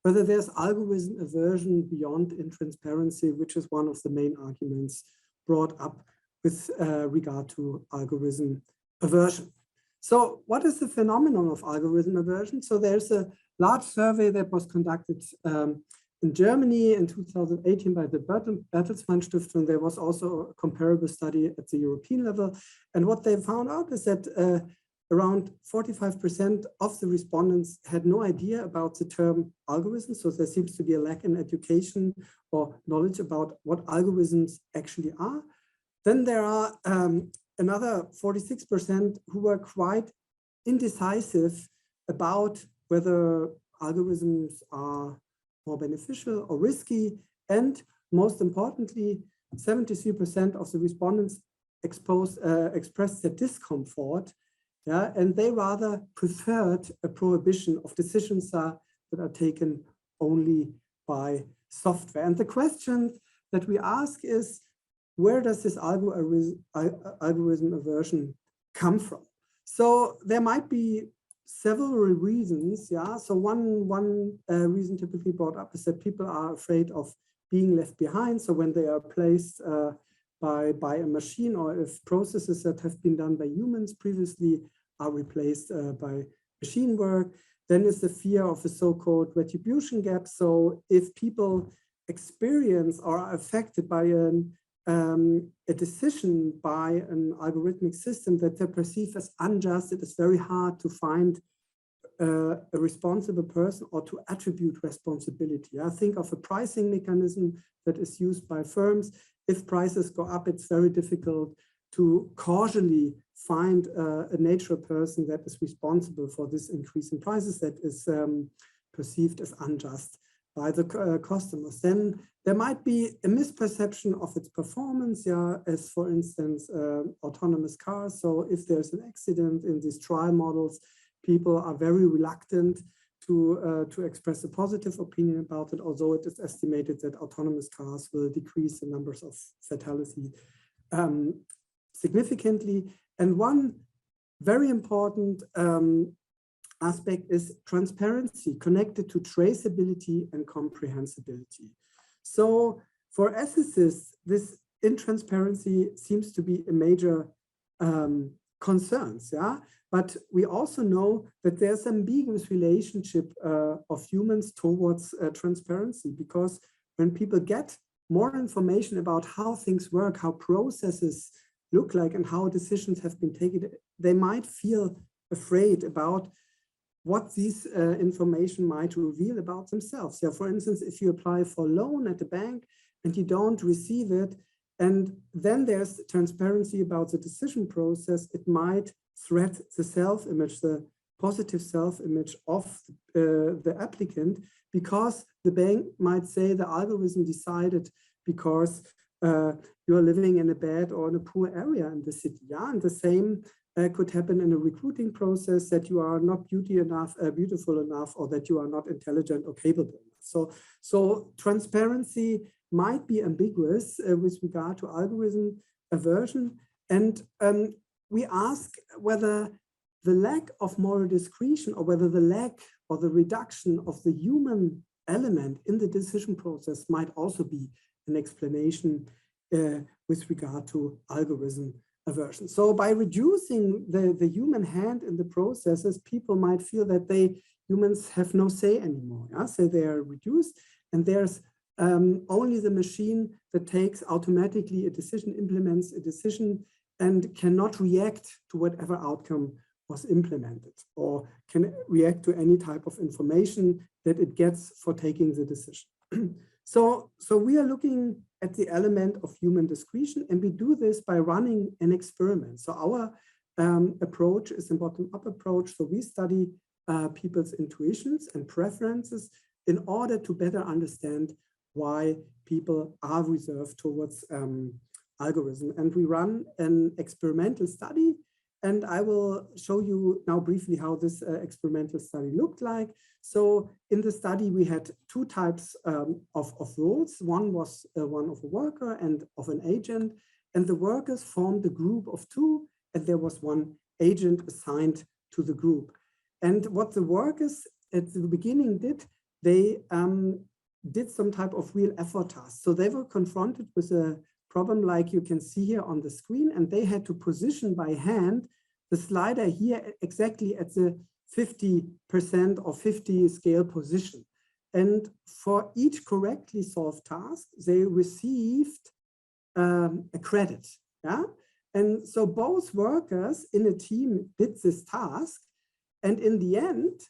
whether there's algorithm aversion beyond intransparency, which is one of the main arguments brought up with regard to algorithm aversion. So what is the phenomenon of algorithm aversion? So there's a large survey that was conducted in Germany in 2018 by the Bertelsmann Stiftung. There was also a comparable study at the European level. And what they found out is that around 45% of the respondents had no idea about the term algorithm. So there seems to be a lack in education or knowledge about what algorithms actually are. Then there are another 46% who were quite indecisive about whether algorithms are more beneficial or risky. And most importantly, 73% of the respondents expressed their discomfort. Yeah, and they rather preferred a prohibition of decisions that are taken only by software. And the question that we ask is, where does this algorithm aversion come from? So there might be several reasons, yeah. So one reason typically brought up is that people are afraid of being left behind. So when they are placed by a machine, or if processes that have been done by humans previously are replaced by machine work, then is the fear of a so-called retribution gap. So if people experience or are affected by a decision by an algorithmic system that they perceive as unjust, it is very hard to find a responsible person or to attribute responsibility. I think of a pricing mechanism that is used by firms. If prices go up, it's very difficult to causally find a natural person that is responsible for this increase in prices that is perceived as unjust by the customers. Then there might be a misperception of its performance, yeah, as for instance, autonomous cars. So if there's an accident in these trial models, people are very reluctant to express a positive opinion about it, although it is estimated that autonomous cars will decrease the numbers of fatality significantly. And one very important aspect is transparency connected to traceability and comprehensibility. So for ethicists, this intransparency seems to be a major concerns, yeah? But we also know that there's an ambiguous relationship of humans towards transparency, because when people get more information about how things work, how processes look like, and how decisions have been taken, they might feel afraid about what these information might reveal about themselves. Yeah, for instance, if you apply for a loan at the bank and you don't receive it, and then there's transparency about the decision process, it might threat the self-image, the positive self-image of the applicant, because the bank might say the algorithm decided because you are living in a bad or in a poor area in the city. Yeah, and the same could happen in a recruiting process, that you are not beautiful enough, or that you are not intelligent or capable. So transparency might be ambiguous with regard to algorithm aversion. And we ask whether the lack of moral discretion, or whether the lack or the reduction of the human element in the decision process might also be an explanation with regard to algorithm aversion. So by reducing the human hand in the processes, people might feel that humans have no say anymore. Yeah? So they are reduced, and there's only the machine that takes automatically a decision, implements a decision, and cannot react to whatever outcome was implemented, or can react to any type of information that it gets for taking the decision. So we are looking at the element of human discretion, and we do this by running an experiment. So our approach is a bottom-up approach. So we study people's intuitions and preferences in order to better understand why people are reserved towards algorithm. And we run an experimental study, and I will show you now briefly how this experimental study looked like. So in the study, we had two types of roles. One was one of a worker and of an agent, and the workers formed a group of two, and there was one agent assigned to the group. And what the workers at the beginning did, they did some type of real effort task. So they were confronted with a problem like you can see here on the screen, and they had to position by hand the slider here exactly at the 50% or 50 scale position. And for each correctly solved task, they received a credit. Yeah? And so both workers in a team did this task, and in the end,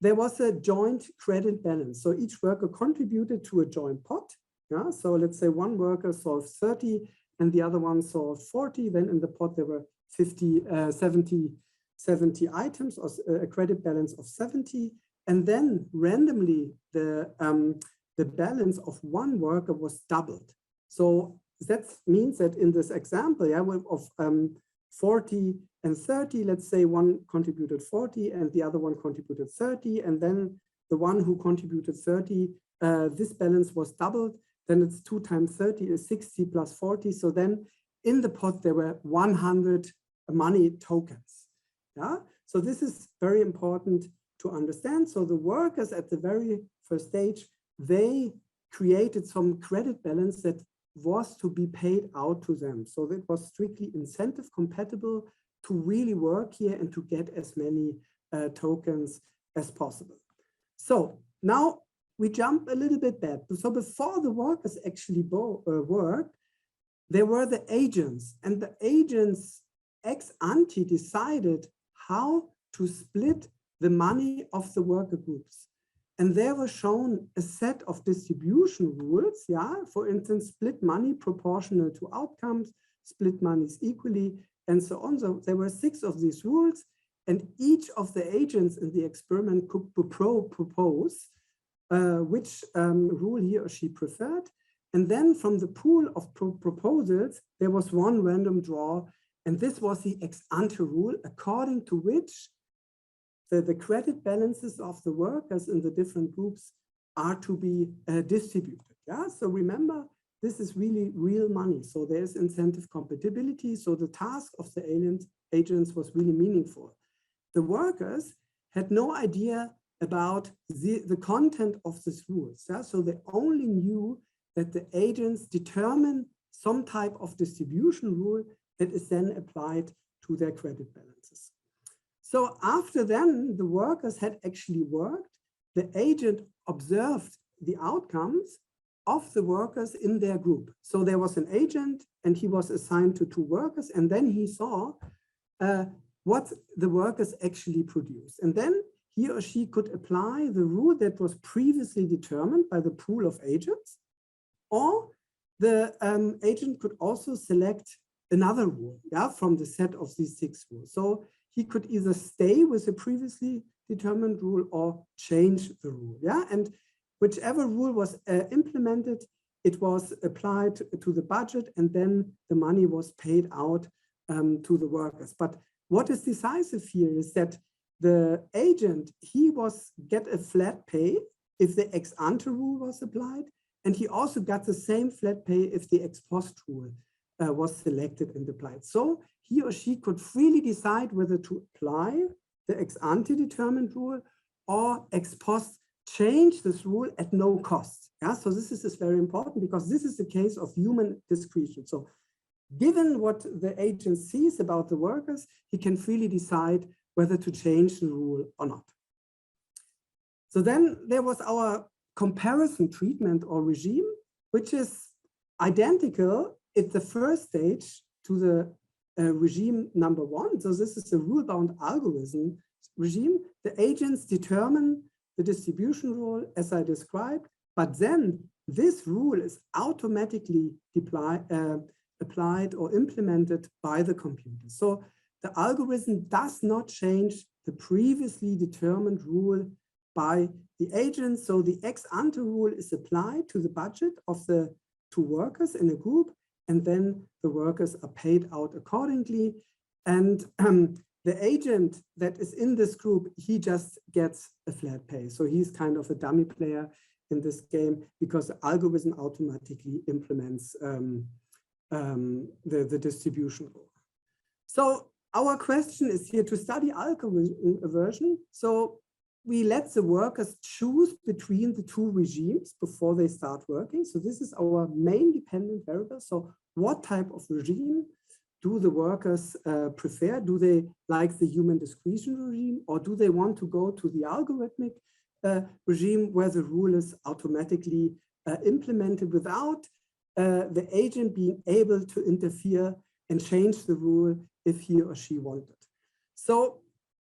there was a joint credit balance. So each worker contributed to a joint pot. Yeah, so let's say one worker solved 30 and the other one solved 40. Then in the pot there were 70 items, or a credit balance of 70. And then randomly the balance of one worker was doubled. So that means that in this example, yeah, of 40 and 30, let's say one contributed 40 and the other one contributed 30. And then the one who contributed 30, this balance was doubled. then it's 2 times 30 is 60 plus 40. So then in the pot, there were 100 money tokens. Yeah, so this is very important to understand. So the workers at the very first stage, they created some credit balance that was to be paid out to them. So that was strictly incentive compatible to really work here and to get as many tokens as possible. So now we jump a little bit back. So before the workers actually worked, there were the agents, and the agents ex ante decided how to split the money of the worker groups. And there was shown a set of distribution rules, yeah, for instance, split money proportional to outcomes, split monies equally, and so on. So there were 6 of these rules, and each of the agents in the experiment could propose which rule he or she preferred. And then from the pool of proposals, there was one random draw, and this was the ex ante rule, according to which the credit balances of the workers in the different groups are to be distributed. Yeah, so remember, this is really real money. So there's incentive compatibility. So the task of the agents was really meaningful. The workers had no idea about the content of these rules. Yeah? So they only knew that the agents determine some type of distribution rule that is then applied to their credit balances. So after then, the workers had actually worked, the agent observed the outcomes of the workers in their group. So there was an agent and he was assigned to 2 workers, and then he saw what the workers actually produced. And then he or she could apply the rule that was previously determined by the pool of agents, or the agent could also select another rule, yeah, from the set of these 6 rules. So he could either stay with the previously determined rule or change the rule, yeah? And whichever rule was implemented, it was applied to the budget, and then the money was paid out to the workers. But what is decisive here is that the agent, he get a flat pay if the ex ante rule was applied, and he also got the same flat pay if the ex post rule was selected and applied. So he or she could freely decide whether to apply the ex ante determined rule or ex post change this rule at no cost. Yeah, so this is very important because this is the case of human discretion. So given what the agent sees about the workers, he can freely decide whether to change the rule or not. So then there was our comparison treatment or regime, which is identical at the first stage to the regime number 1. So this is a rule-bound algorithm regime. The agents determine the distribution rule as I described, but then this rule is automatically applied or implemented by the computer. So the algorithm does not change the previously determined rule by the agent. So the ex ante rule is applied to the budget of the 2 workers in a group, and then the workers are paid out accordingly. And the agent that is in this group, he just gets a flat pay. So he's kind of a dummy player in this game because the algorithm automatically implements the distribution rule. So our question is here to study algorithm aversion. So we let the workers choose between the 2 regimes before they start working. So this is our main dependent variable. So what type of regime do the workers prefer? Do they like the human discretion regime, or do they want to go to the algorithmic regime where the rule is automatically implemented without the agent being able to interfere and change the rule if he or she wanted? So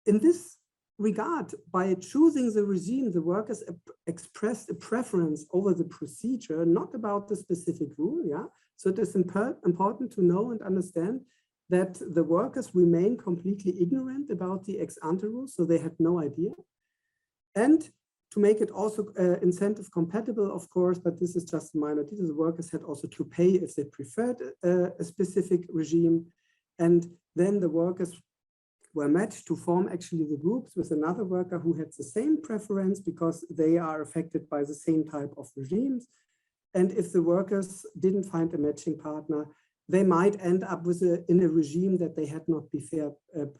in this regard, by choosing the regime, the workers expressed a preference over the procedure, not about the specific rule. Yeah, so it is important to know and understand that the workers remain completely ignorant about the ex ante rule, so they had no idea. And to make it also incentive compatible, of course, but this is just a minor detail, the workers had also to pay if they preferred a specific regime. And then the workers were matched to form actually the groups with another worker who had the same preference because they are affected by the same type of regimes. And if the workers didn't find a matching partner, they might end up with in a regime that they had not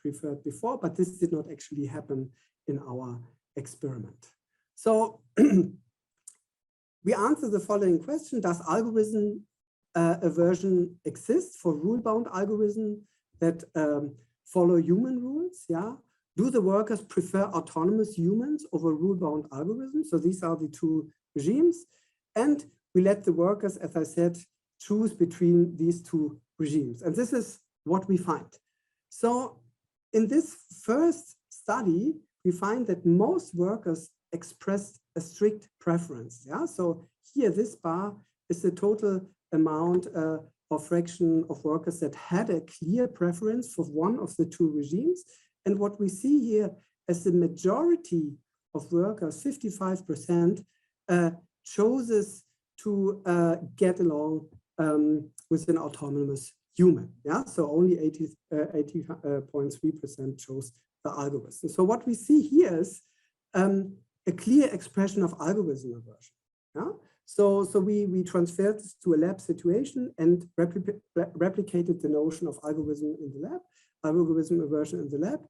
preferred before, but this did not actually happen in our experiment. So we answer the following question: does algorithm aversion exist for rule-bound algorithms that follow human rules? Yeah. Do the workers prefer autonomous humans over rule-bound algorithms? So these are the two regimes. And we let the workers, as I said, choose between these two regimes. And this is what we find. So in this first study, we find that most workers expressed a strict preference. Yeah. So here, this bar is the total amount or fraction of workers that had a clear preference for one of the two regimes. And what we see here is the majority of workers, 55%, chooses to get along with an autonomous human. Yeah, so only 80.3% chose the algorithm. So what we see here is a clear expression of algorithm aversion. Yeah, so we transferred this to a lab situation and replicated the notion of algorithm in the lab, algorithm aversion in the lab,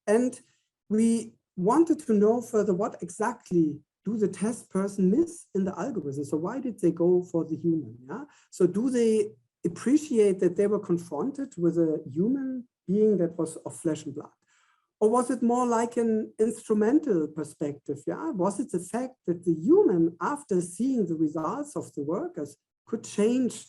and we wanted to know further what exactly do the test person miss in the algorithm? So why did they go for the human? Yeah. So do they appreciate that they were confronted with a human being that was of flesh and blood? Or was it more like an instrumental perspective? Yeah. Was it the fact that the human, after seeing the results of the workers, could change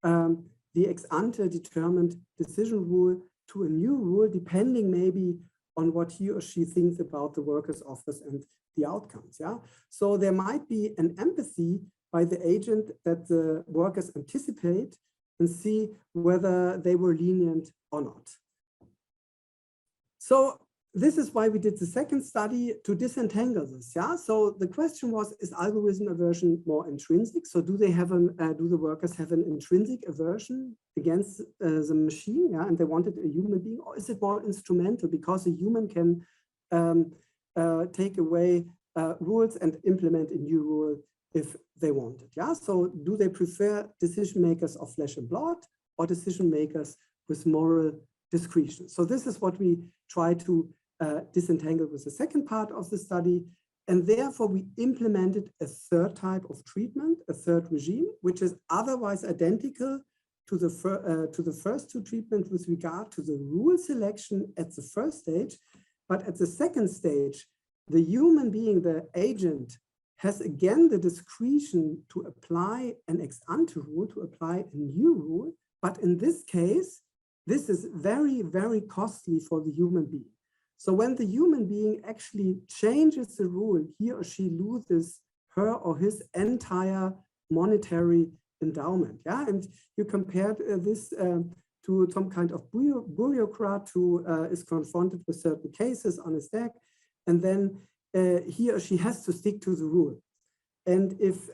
the ex ante determined decision rule to a new rule, depending maybe on what he or she thinks about the workers' offers and the outcomes. Yeah. So there might be an empathy by the agent that the workers anticipate and see whether they were lenient or not. So this is why we did the second study, to disentangle this. Yeah. So the question was, is algorithm aversion more intrinsic? So do they have do the workers have an intrinsic aversion against the machine? Yeah. And they wanted a human being, or is it more instrumental because a human can take away rules and implement a new rule if they want it? Yeah. So do they prefer decision makers of flesh and blood or decision makers with moral discretion? So this is what we try to disentangle with the second part of the study. And therefore we implemented a third type of treatment, a third regime, which is otherwise identical to the first two treatments with regard to the rule selection at the first stage. But at the second stage, the human being, the agent, has again the discretion to apply an ex ante rule, to apply a new rule. But in this case, this is very, very costly for the human being. So when the human being actually changes the rule, he or she loses her or his entire monetary endowment. Yeah, and you compared this to some kind of bureaucrat who is confronted with certain cases on his deck, and then he or she has to stick to the rule. And if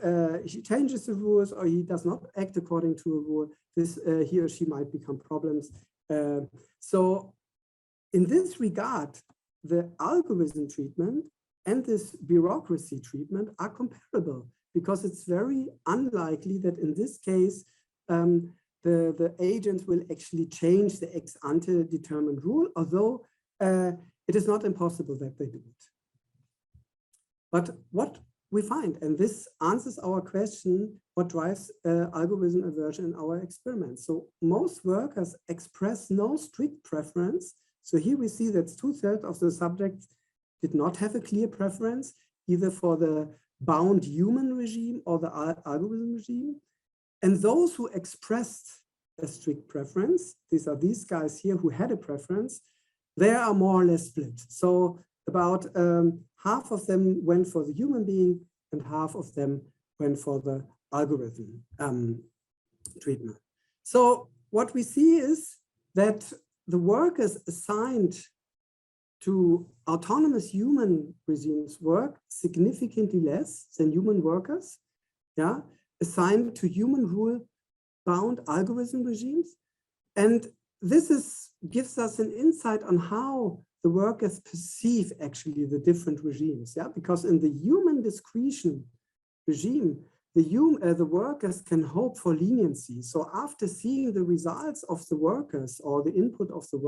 he changes the rules or he does not act according to a rule, this he or she might become problems. So in this regard, the algorithm treatment and this bureaucracy treatment are comparable, because it's very unlikely that in this case, the agents will actually change the ex ante determined rule, although it is not impossible that they do it. But what we find, and this answers our question, what drives algorithm aversion in our experiments. So most workers express no strict preference. So here we see that 2/3 of the subjects did not have a clear preference, either for the bound human regime or the algorithm regime. And those who expressed a strict preference, these are these guys here who had a preference, they are more or less split. So about half of them went for the human being and half of them went for the algorithm treatment. So what we see is that the workers assigned to autonomous human regimes work significantly less than human workers, yeah, assigned to human rule-bound algorithm regimes. And this gives us an insight on how the workers perceive actually the different regimes, yeah, because in the human discretion regime, the workers can hope for leniency. So after seeing the results of the workers or the input of the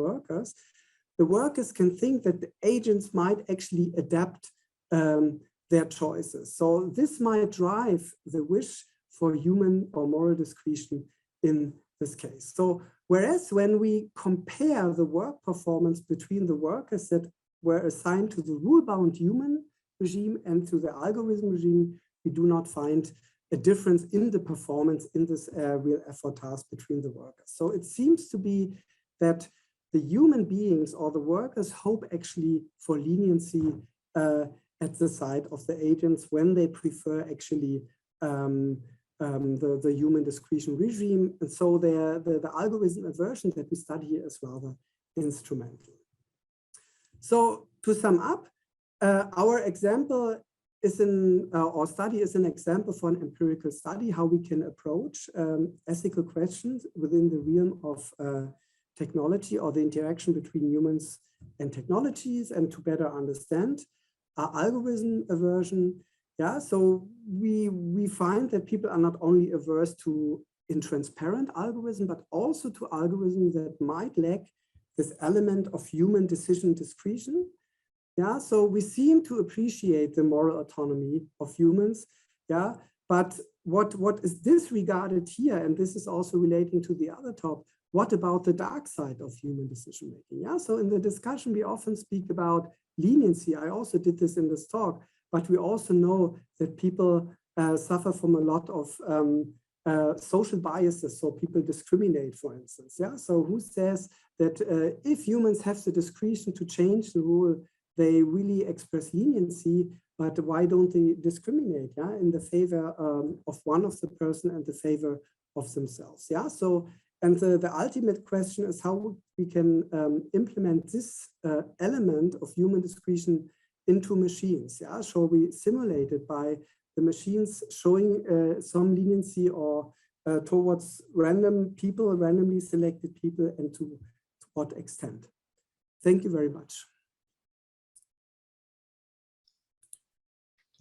workers can think that the agents might actually adapt their choices. So this might drive the wish for human or moral discretion in this case. So whereas when we compare the work performance between the workers that were assigned to the rule-bound human regime and to the algorithm regime, we do not find a difference in the performance in this real effort task between the workers. So it seems to be that the human beings or the workers hope actually for leniency at the side of the agents when they prefer actually the human discretion regime. And so the algorithm aversion that we study here is rather instrumental. So to sum up, our example is our study is an example for an empirical study, how we can approach ethical questions within the realm of technology or the interaction between humans and technologies, and to better understand our algorithm aversion. Yeah, so we find that people are not only averse to intransparent algorithm, but also to algorithms that might lack this element of human decision discretion. Yeah, so we seem to appreciate the moral autonomy of humans. Yeah, but what is disregarded here, and this is also relating to the other talk, what about the dark side of human decision making? Yeah, so in the discussion, we often speak about leniency. I also did this in this talk, but we also know that people suffer from a lot of social biases. So people discriminate, for instance. Yeah, so who says that if humans have the discretion to change the rule, they really express leniency, but why don't they discriminate? Yeah, in the favor of one of the person and the favor of themselves. Yeah, so. And the ultimate question is how we can implement this element of human discretion into machines. Yeah, so we simulate it by the machines showing some leniency or towards random people, randomly selected people, and to what extent. Thank you very much.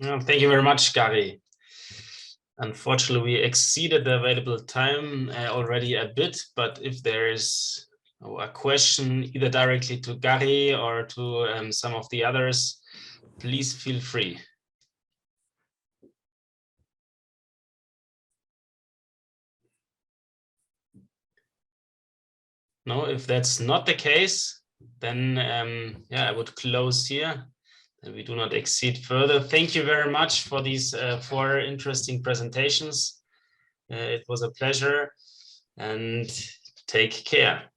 Well, thank you very much, Gary. Unfortunately, we exceeded the available time already a bit, but if there is a question either directly to Gary or to some of the others, please feel free. No, if that's not the case, then yeah, I would close here. We do not exceed further. Thank you very much for these 4 interesting presentations. It was a pleasure, and take care.